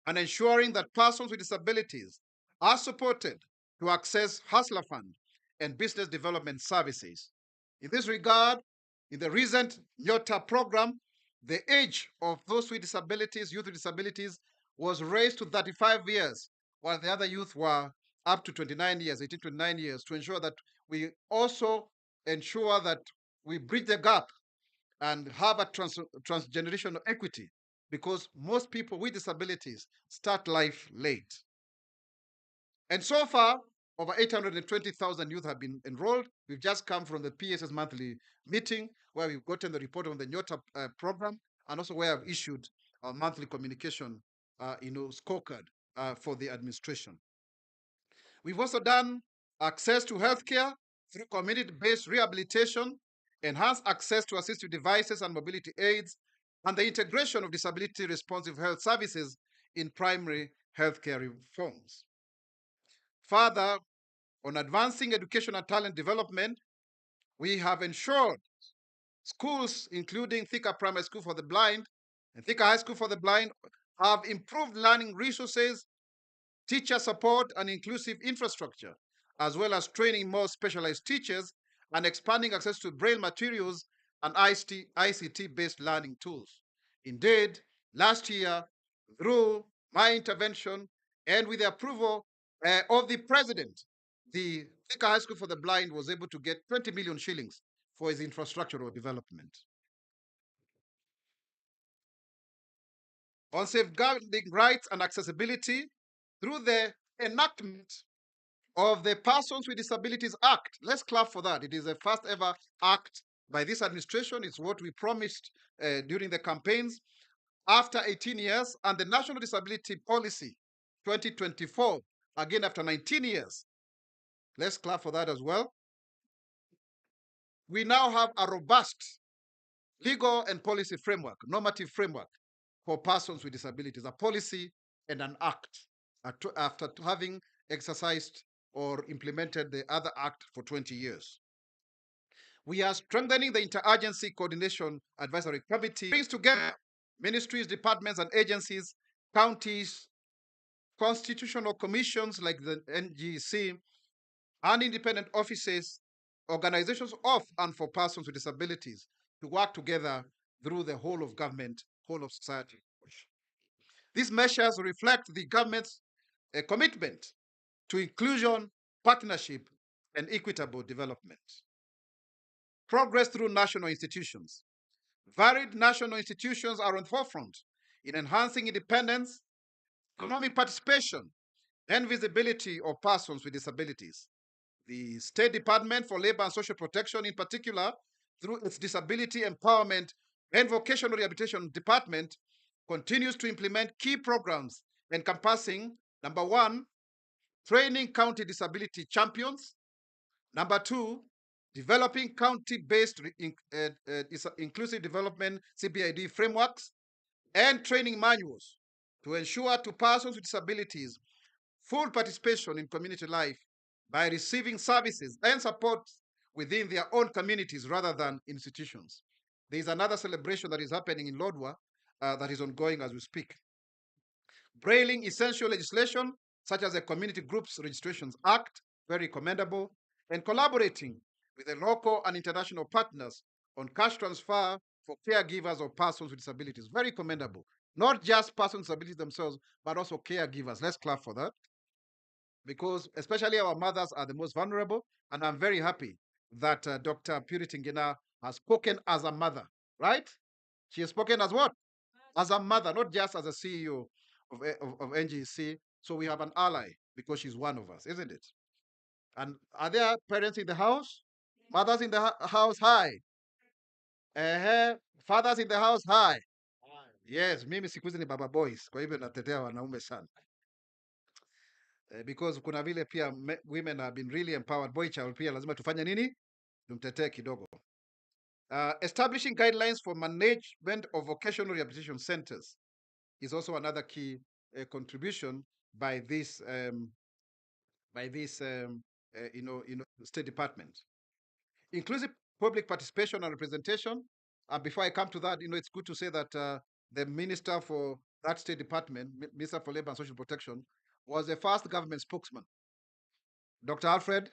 and ensuring that persons with disabilities are supported to access Hustler Fund and business development services. In this regard, in the recent Nyota program, the age of those with disabilities, youth with disabilities, was raised to 35 years, while the other youth were up to 29 years, 18 to 29 years, to ensure that we also ensure that we bridge the gap and have a transgenerational equity, because most people with disabilities start life late. And so far, over 820,000 youth have been enrolled. We've just come from the PSS monthly meeting where we've gotten the report on the NYOTA program, and also where I've issued a monthly communication scorecard for the administration. We've also done access to healthcare through community-based rehabilitation, enhanced access to assistive devices and mobility aids, and the integration of disability responsive health services in primary healthcare reforms. Further, on advancing education and talent development, we have ensured schools, including Thika Primary School for the Blind and Thika High School for the Blind, have improved learning resources, teacher support, and inclusive infrastructure, as well as training more specialized teachers and expanding access to braille materials and ICT-based learning tools. Indeed, last year, through my intervention and with the approval of the president, the Thika High School for the Blind was able to get 20 million shillings for its infrastructural development. On safeguarding rights and accessibility, through the enactment of the Persons with Disabilities Act. Let's clap for that. It is the first ever act by this administration. It's what we promised during the campaigns. After 18 years, and the National Disability Policy 2024, again after 19 years. Let's clap for that as well. We now have a robust legal and policy framework, normative framework for persons with disabilities, a policy and an act after having exercised or implemented the other act for 20 years. We are strengthening the Interagency Coordination Advisory Committee, brings together ministries, departments, and agencies, counties, constitutional commissions like the NGC, and independent offices, organizations of and for persons with disabilities to work together through the whole of government, whole of society. These measures reflect the government's commitment to inclusion, partnership, and equitable development. Progress through national institutions. Varied national institutions are on the forefront in enhancing independence, economic participation, and visibility of persons with disabilities. The State Department for Labor and Social Protection, in particular, through its Disability Empowerment and Vocational Rehabilitation Department, continues to implement key programs encompassing, number one, training county disability champions. Number two, developing county-based inclusive development CBID frameworks and training manuals to ensure to persons with disabilities full participation in community life by receiving services and support within their own communities rather than institutions. There is another celebration that is happening in Lodwa that is ongoing as we speak. Brailing essential legislation such as the Community Groups Registrations Act, very commendable, and collaborating with the local and international partners on cash transfer for caregivers of persons with disabilities, very commendable. Not just persons with disabilities themselves, but also caregivers. Let's clap for that. Because especially our mothers are the most vulnerable, and I'm very happy that Dr. Purity Ngina has spoken as a mother, right? She has spoken as what? As a mother, not just as a CEO of NGC. So we have an ally because she's one of us, isn't it? And are there parents in the house? Mothers in the house, hi. Fathers in the house, hi. Yes, mimi siku hizi ni baba boys, kwa hivyo natetea wanaume sana. Because kuna vile pia women have been really empowered. Boy child pia lazima tufanye nini? Tumtetee kidogo. Establishing guidelines for management of vocational rehabilitation centers is also another key contribution by this State Department. Inclusive public participation and representation. And before I come to that, it's good to say that the minister for that State Department, Minister for Labor and Social Protection, was the first government spokesman, Dr. Alfred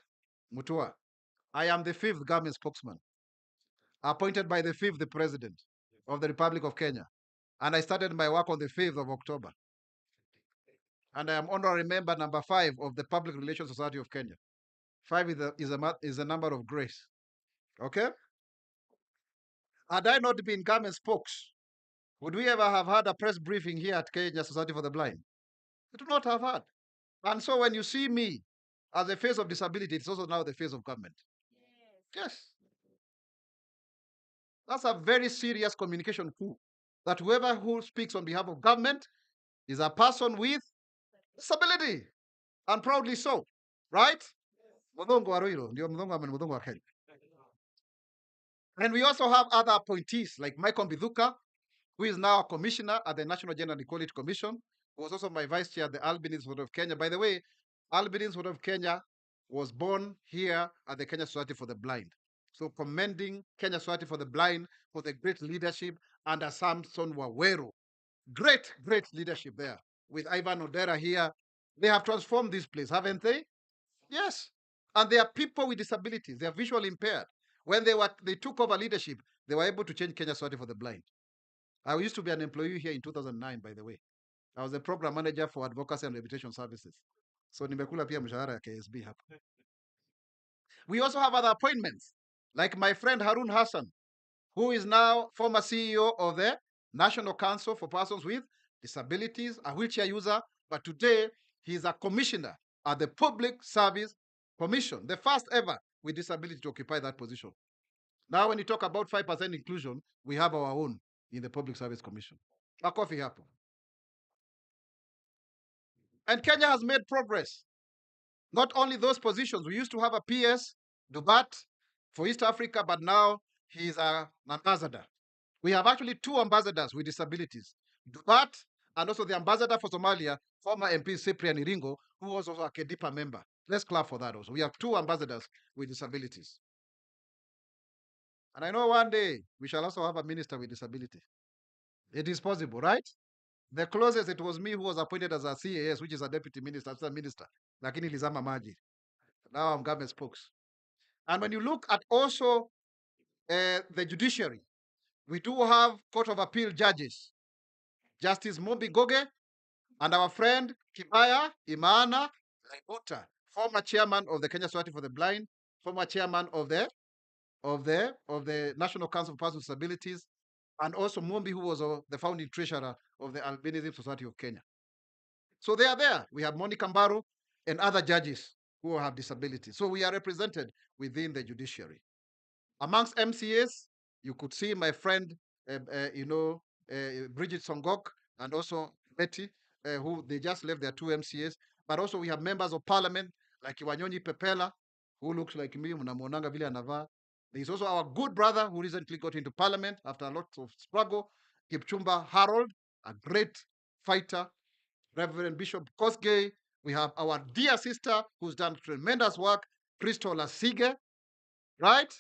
Mutua. I am the fifth government spokesman, appointed by the fifth, the president of the Republic of Kenya. And I started my work on the 5th of October. And I am honorary member number 5 of the Public Relations Society of Kenya. 5 is a number of grace. Okay? Had I not been government spokes, would we ever have had a press briefing here at Kenya Society for the Blind? It would not have had. And so when you see me as the face of disability, it's also now the face of government. Yes. That's a very serious communication coup. That whoever who speaks on behalf of government is a person with disability, and proudly so, right? Mudhongo wa Ruiru, ndio Mudhongo ama ni Mudhongo wa Kenya. And we also have other appointees like Michael Mbithuka, who is now a commissioner at the National Gender and Equality Commission, who was also my vice chair at the Albinism Institute of Kenya. By the way, Albinism Institute of Kenya was born here at the Kenya Society for the Blind. So commending Kenya Society for the Blind for the great leadership under Samson Waweru. Great, great leadership there. With Ivan Odera here. They have transformed this place, haven't they? Yes. And they are people with disabilities. They are visually impaired. When they took over leadership, they were able to change Kenya Society for the Blind. I used to be an employee here in 2009, by the way. I was the program manager for advocacy and rehabilitation services. So nimekula pia mshahara ya KSB hapa. We also have other appointments, like my friend Harun Hassan, who is now former CEO of the National Council for Persons with Disabilities, a wheelchair user, but today he's a commissioner at the Public Service Commission, the first ever with disability to occupy that position. Now, when you talk about 5% inclusion, we have our own in the Public Service Commission. Makofi hapo. And Kenya has made progress. Not only those positions, we used to have a PS, Dubat, for East Africa, but now he is an ambassador. We have actually two ambassadors with disabilities, Dubat and also the ambassador for Somalia, former MP Cyprian Iringo, who was also a KEDIPA member. Let's clap for that also. We have two ambassadors with disabilities. And I know one day we shall also have a minister with disability. It is possible, right? The closest it was me who was appointed as a CAS, which is a deputy minister, as a minister. Lakini lizama maji. Now I'm government spokes. And when you look at also the judiciary, we do have Court of Appeal judges. Justice Mombi Goge and our friend Kibaya Imana Laibuta, former chairman of the Kenya Society for the Blind, former chairman of the National Council for Persons with Disabilities, and also Mombi, who was the founding treasurer of the Albinism Society of Kenya. So they are there. We have Monica Mbaru and other judges who have disabilities. So we are represented within the judiciary. Amongst MCAs, you could see my friend, Bridget Songok and also Betty, who they just left their two MCAs. But also we have members of parliament like Wanyonyi Pepela, who looks like me, mnamuonanga vile anavaa. There's also our good brother who recently got into parliament after a lot of struggle, Kipchumba Harold, a great fighter, Reverend Bishop Kosgei. We have our dear sister who's done tremendous work, Crystal Lasige, right?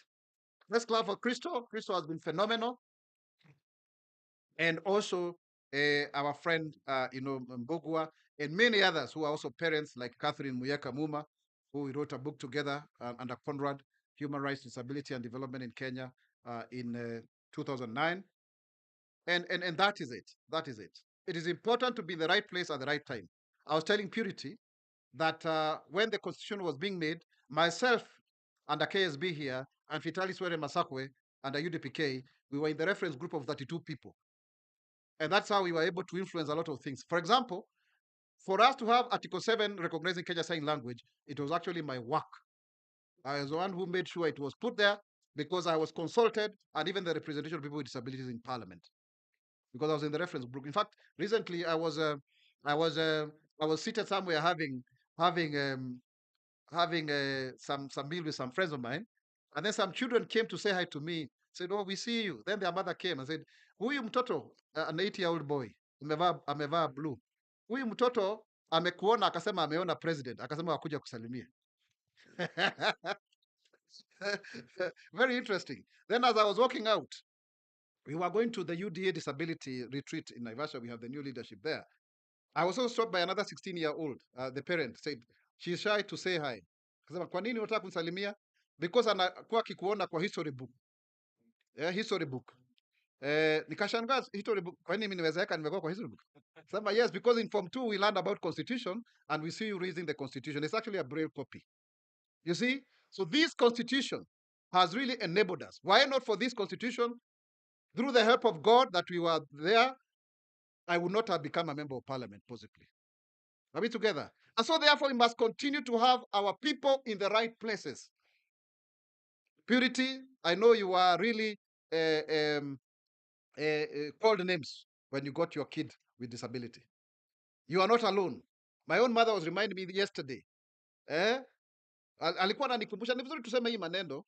Let's clap for Crystal. Crystal has been phenomenal. And also our friend, Mbogwa, and many others who are also parents like Catherine Muyeka Muma, who wrote a book together under Conrad, Human Rights, Disability and Development in Kenya in 2009. And that is it. That is it. It is important to be in the right place at the right time. I was telling Purity that when the constitution was being made, myself under KSB here and Vitalis Were Masakwe under UDPK, we were in the reference group of 32 people. And that's how we were able to influence a lot of things. For example, for us to have Article 7 recognizing Kenya Sign Language, it was actually my work. I was the one who made sure it was put there because I was consulted and even the representation of people with disabilities in parliament because I was in the reference group. In fact, recently I was seated somewhere having some meal with some friends of mine, and then some children came to say hi to me. Said, "Oh, we see you." Then their mother came and said, "Huyu mtoto, an 8-year-old boy, amevaa blue. Huyu mtoto amekuona, akasema ameona president, akasema wakuja kusalimia." Very interesting. Then as I was walking out, we were going to the UDA disability retreat in Naivasha. We have the new leadership there. I was also stopped by another 16-year-old. The parent said, she's shy to say hi. Akasema, kwa nini unataka kunisalimia? Because anakuwa akikuona kwa history book. History book. Nikashangaa history book. Kwa nini mimi nimeweka nimekuwa kwa history book? Sema, yes, because in Form 2 we learned about constitution and we see you reading the constitution. It's actually a braille copy. You see? So this constitution has really enabled us. Why not for this constitution? through the help of God that we were there, I would not have become a member of parliament, possibly. Are we together? And so therefore, we must continue to have our people in the right places. Purity, I know you are really called names when you got your kid with disability. You are not alone. My own mother was reminding me yesterday. Alikuwa ananikumbusha, ni vizuri tuseme hii maneno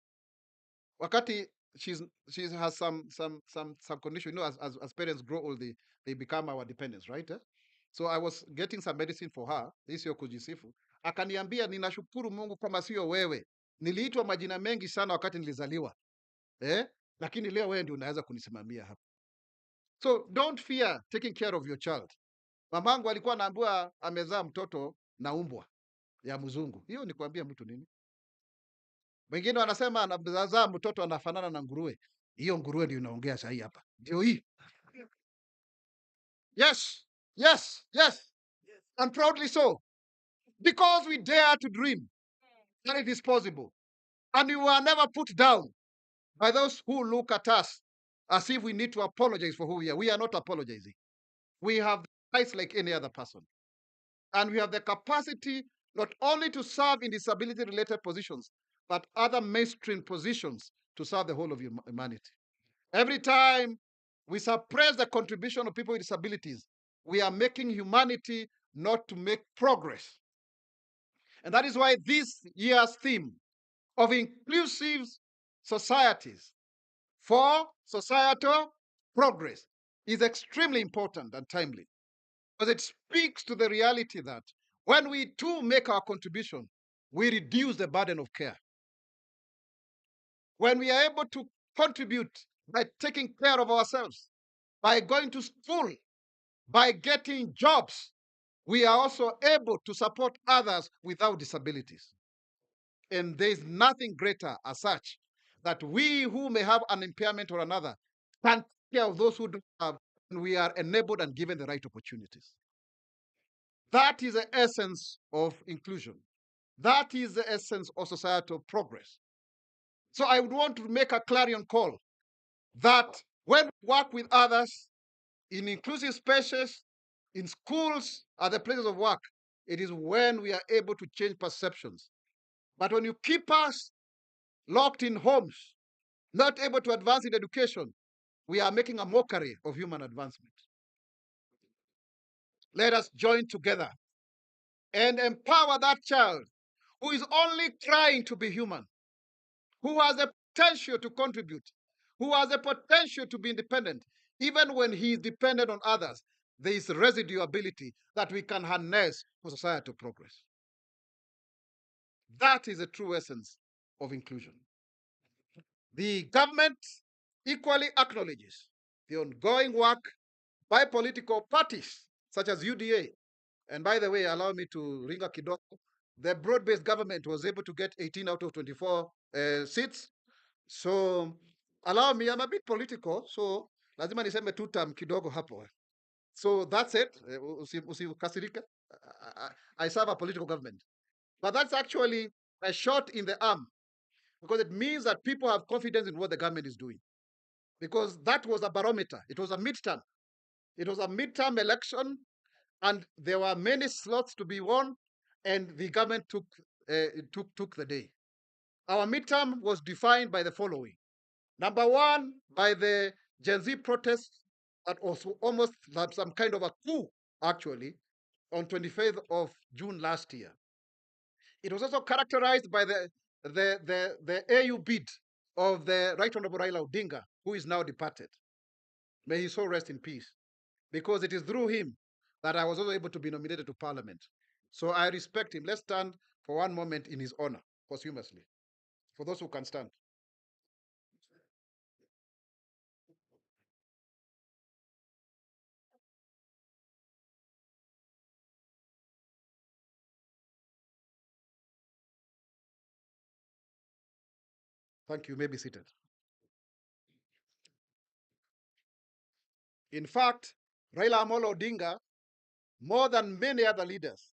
wakati she has some condition, as parents grow old, they become our dependents, right? So I was getting some medicine for her, hii sio kujisifu. Akaniambia, ninashukuru Mungu kama sio wewe niliitwa majina mengi sana wakati nilizaliwa, lakini leo wewe ndio unaweza kunisimamia hapa. So don't fear taking care of your child. Mamangu alikuwa anaambiwa amezaa mtoto na umbwa ya mzungu. Hiyo ni kuambia mtu nini? Wengine wanasema anazaa mtoto anafanana na nguruwe. Hiyo nguruwe ndio inaongea sahi hapa. Ndio hii. Yes, yes, yes. And proudly so. Because we dare to dream that it is possible. And we were never put down by those who look at us as if we need to apologize for who we are. We are not apologizing. We have rights like any other person. And we have the capacity not only to serve in disability-related positions, but other mainstream positions to serve the whole of humanity. Every time we suppress the contribution of people with disabilities, we are making humanity not to make progress. And that is why this year's theme of inclusive societies for societal progress is extremely important and timely, because it speaks to the reality that when we too make our contribution, we reduce the burden of care. When we are able to contribute by taking care of ourselves, by going to school, by getting jobs, we are also able to support others without disabilities. And there is nothing greater as such that we who may have an impairment or another can take care of those who don't have, and we are enabled and given the right opportunities. That is the essence of inclusion. That is the essence of societal progress. So I would want to make a clarion call that when we work with others in inclusive spaces, in schools, at the places of work, it is when we are able to change perceptions. But when you keep us locked in homes, not able to advance in education, we are making a mockery of human advancement. Let us join together and empower that child who is only trying to be human, who has the potential to contribute, who has the potential to be independent. Even when he is dependent on others, there is residual ability that we can harness for societal progress. That is the true essence of inclusion. The government equally acknowledges the ongoing work by political parties such as UDA. And by the way, allow me to ring a kidogo. The broad-based government was able to get 18 out of 24 seats. So allow me, I'm a bit political, so lazima niseme two term kidogo hapo. So that's it. Usikasirike. I serve a political government. But that's actually a shot in the arm, because it means that people have confidence in what the government is doing. Because that was a barometer. It was a midterm. It was a midterm election, and there were many slots to be won, and the government took the day. Our midterm was defined by the following. Number one, by the Gen Z protests that was almost like some kind of a coup, actually, on 25th of June last year. It was also characterized by the AU bid of the Right Honorable Raila Odinga, who is now departed. May his soul rest in peace, because it is through him that I was also able to be nominated to parliament. So I respect him. Let's stand for one moment in his honor, posthumously, for those who can stand. Thank you. You may be seated. In fact, Raila Amolo Odinga, more than many other leaders,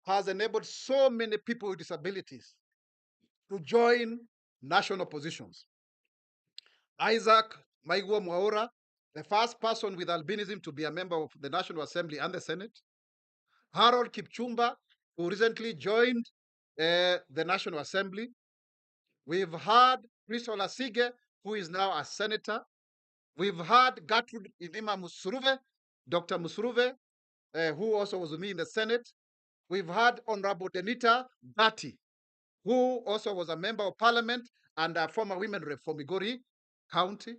has enabled so many people with disabilities to join national positions. Isaac Maigwa Mwaura, the first person with albinism to be a member of the National Assembly and the Senate. Harold Kipchumba, who recently joined the National Assembly. We've had Crystal Asige, who is now a senator. We've had Gertrude Idima Musuruve, Dr. Musuruve, who also was with me in the Senate. We've had Honorable Denita Bati, who also was a member of parliament and a former women rep for Migori County.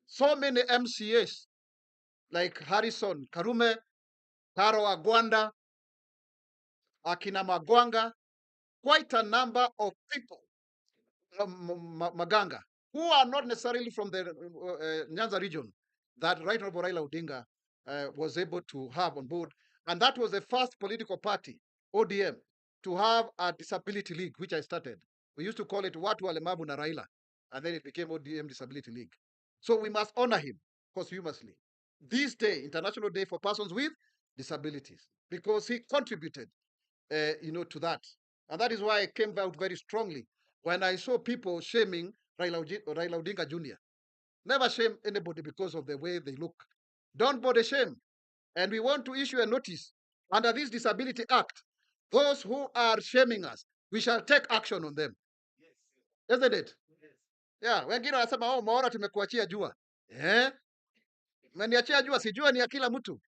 So many MCAs like Harrison Karume, Taro Agwanda, Akina Magwanga, quite a number of people, Maganga, who are not necessarily from the Nyanza region, that Right Honorable Raila Odinga was able to have on board. And that was the first political party, ODM, to have a disability league, which I started. We used to call it Watu Walemavu na Raila, and then it became ODM Disability League. So we must honor him posthumously. This day, International Day for Persons with Disabilities, because he contributed, to that. And that is why I came out very strongly when I saw people shaming Raila Odinga Jr. Never shame anybody because of the way they look. Don't bother shame. And we want to issue a notice under this Disability Act. Those who are shaming us, we shall take action on them. Isn't it? Yeah, wengine wanasema oh, Maora tumekuachia jua. Mmeniachia jua, si jua ni ya kila mtu.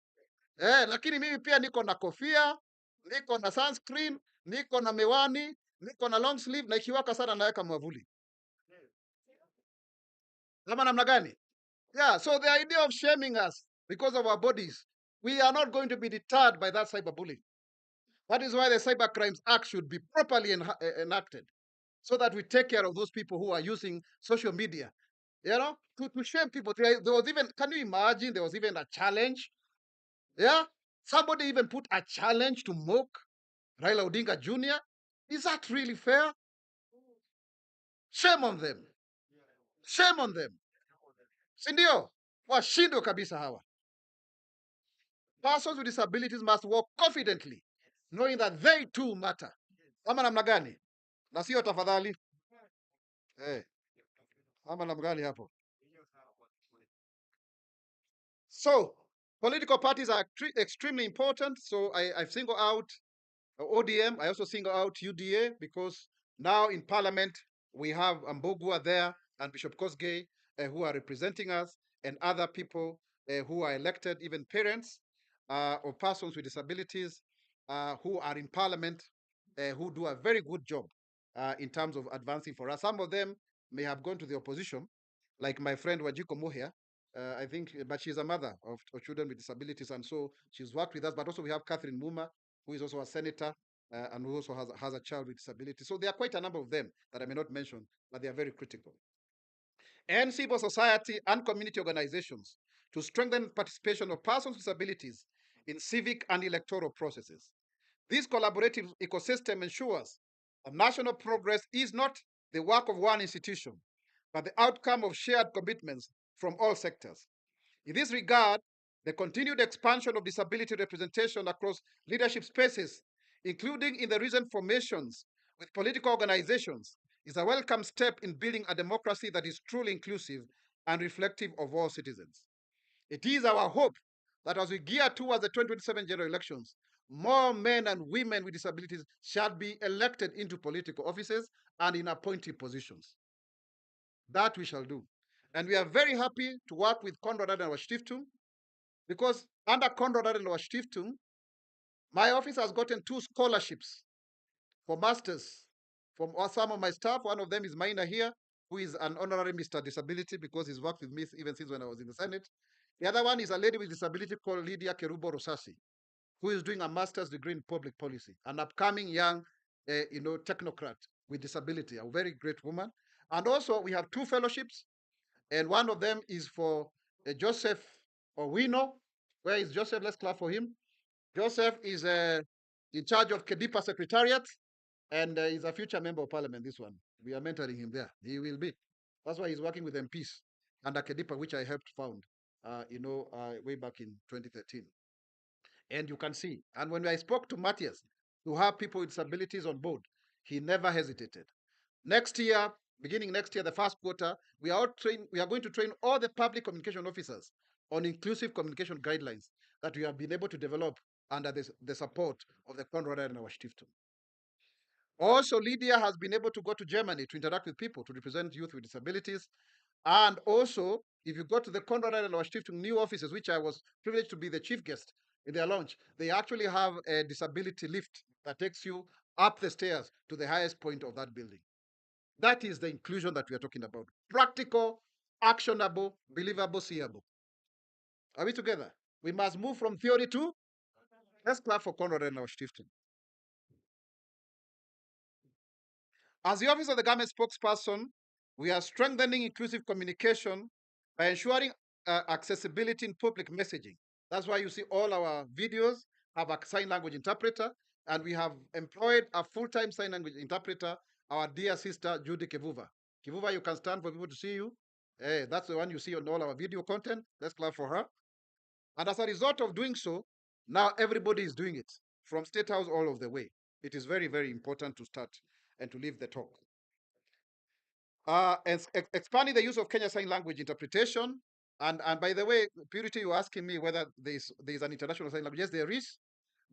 Lakini mimi pia niko na kofia, niko na sunscreen, niko na miwani, niko na long sleeve na ikiwaka sana naweka mwavuli. Kama namna gani? Yeah, so the idea of shaming us because of our bodies, we are not going to be deterred by that cyberbullying. That is why the Cyber Crimes Act should be properly enacted so that we take care of those people who are using social media, to shame people. There was even, can you imagine, there was even a challenge. Yeah, somebody even put a challenge to mock Raila Odinga Jr. Is that really fair? Shame on them. Shame on them. Si ndio? Washindwe kabisa hawa. Persons with disabilities must walk confidently, knowing that they too matter. Ama namna gani? Na sio tafadhali. Ama namna gani hapo? So, political parties are extremely important. So I single out ODM. I also single out UDA because now in Parliament we have Mbogua there and Bishop Kosgei who are representing us, and other people who are elected, even parents of persons with disabilities who are in Parliament who do a very good job in terms of advancing for us. Some of them may have gone to the opposition, like my friend Wajiko Mohia, I think, but she's a mother of children with disabilities, and so she's worked with us. But also we have Catherine Muma, who is also a senator and who also has a child with disability. So there are quite a number of them that I may not mention, but they are very critical. And civil society and community organizations to strengthen participation of persons with disabilities in civic and electoral processes. This collaborative ecosystem ensures that national progress is not the work of one institution, but the outcome of shared commitments from all sectors. In this regard, the continued expansion of disability representation across leadership spaces, including in the recent formations with political organizations, is a welcome step in building a democracy that is truly inclusive and reflective of all citizens. It is our hope that as we gear towards the 2027 general elections, more men and women with disabilities shall be elected into political offices and in appointed positions. That we shall do. And we are very happy to work with Konrad Adenauer Stiftung because under Konrad Adenauer Stiftung, my office has gotten 2 scholarships for masters from some of my staff. One of them is Maina here, who is an honorary Mr. Disability because he's worked with me even since when I was in the Senate. The other one is a lady with disability called Lydia Kerubo Rosasi, who is doing a master's degree in public policy, an upcoming young, technocrat with disability, a very great woman. And also we have 2 fellowships, and one of them is for Joseph Owino. Where is Joseph? Let's clap for him. Joseph is in charge of Kedipa Secretariat, and he's a future member of parliament, this one. We are mentoring him there. He will be. That's why he's working with MPs under Kedipa, which I helped found, way back in 2013. And you can see. And when I spoke to Matthias to have people with disabilities on board, he never hesitated. Next year, beginning next year, the first quarter, we are going to train all the public communication officers on inclusive communication guidelines that we have been able to develop under the support of the Konrad Adenauer Stiftung. Also, Lydia has been able to go to Germany to interact with people to represent youth with disabilities. And also, if you go to the Konrad Adenauer Stiftung new offices, which I was privileged to be the chief guest in their launch, they actually have a disability lift that takes you up the stairs to the highest point of that building. That is the inclusion that we are talking about. Practical, actionable, believable, seeable. Are we together? We must move from theory to, let's clap for Konrad Adenauer Stiftung. As the Office of the Government Spokesperson, we are strengthening inclusive communication by ensuring accessibility in public messaging. That's why you see all our videos have a sign language interpreter, and we have employed a full-time sign language interpreter, our dear sister, Judy Kevuva. Kevuva, you can stand for people to see you. Hey, that's the one you see on all our video content. Let's clap for her. And as a result of doing so, now everybody is doing it from State House all of the way. It is very, very important to start and to leave the talk. Expanding the use of Kenya Sign Language interpretation. And by the way, Purity, you're asking me whether there's an international sign language. Yes, there is,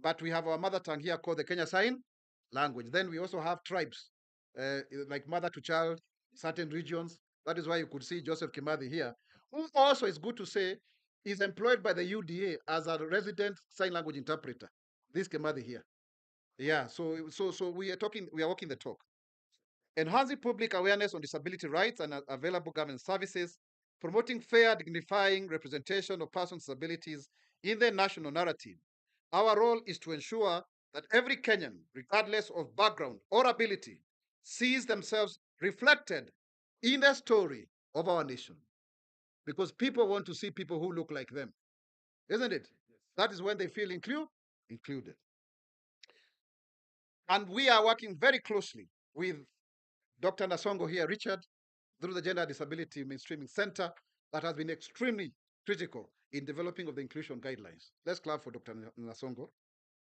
but we have our mother tongue here called the Kenya Sign Language. Then we also have tribes, like mother to child, certain regions. That is why you could see Joseph Kimathi here, who also is good to say is employed by the UDA as a resident sign language interpreter. This Kimathi here. Yeah, so we are walking the talk. Enhancing public awareness on disability rights and available government services, promoting fair, dignifying representation of persons with disabilities in the national narrative. Our role is to ensure that every Kenyan, regardless of background or ability, sees themselves reflected in the story of our nation. Because people want to see people who look like them, isn't it? That is when they feel included. And we are working very closely with Dr. Nasongo here, Richard, through the Gender Disability Mainstreaming Center that has been extremely critical in developing of the inclusion guidelines. Let's clap for Dr. Nasongo.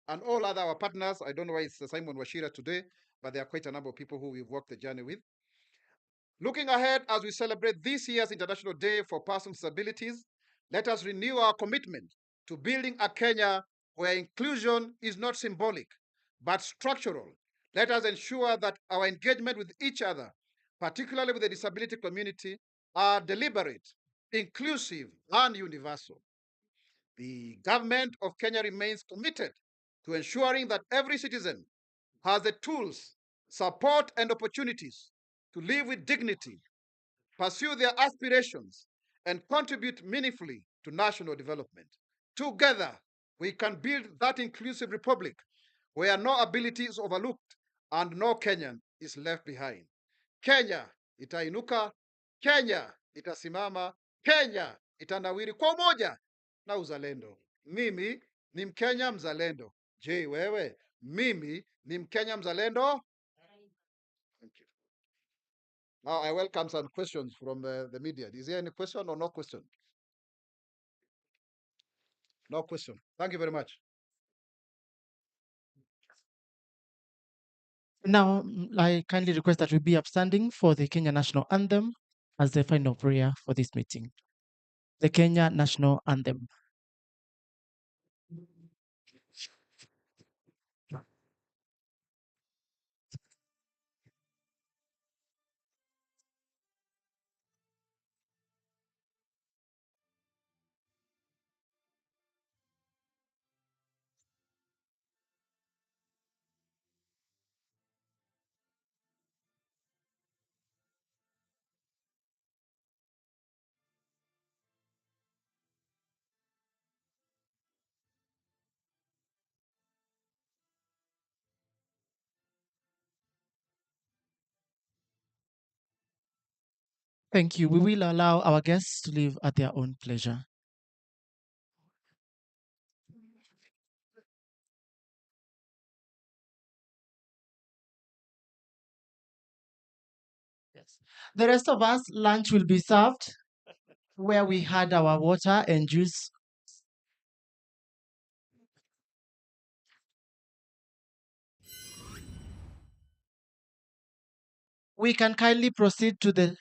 And all other our partners. I don't know why it's Simon Washira today, but there are quite a number of people who we've worked the journey with. Looking ahead as we celebrate this year's International Day for Persons with Disabilities, let us renew our commitment to building a Kenya where inclusion is not symbolic, but structural. Let us ensure that our engagement with each other, particularly with the disability community, are deliberate, inclusive, and universal. The government of Kenya remains committed to ensuring that every citizen has the tools, support, and opportunities to live with dignity, pursue their aspirations, and contribute meaningfully to national development. Together, we can build that inclusive republic where no ability is overlooked and no Kenyan is left behind. Kenya itainuka, Kenya itasimama, Kenya itanawiri kwa umoja na uzalendo. Mimi ni Mkenya mzalendo. Je, wewe? Mimi ni Mkenya mzalendo. Thank you. Now I welcome some questions from the media. Is there any question or no question? No question. Thank you very much. Now, I kindly request that we be upstanding for the Kenya National Anthem as the final prayer for this meeting. The Kenya National Anthem. Thank you. We will allow our guests to leave at their own pleasure. Yes. The rest of us, lunch will be served where we had our water and juice. we can kindly proceed to the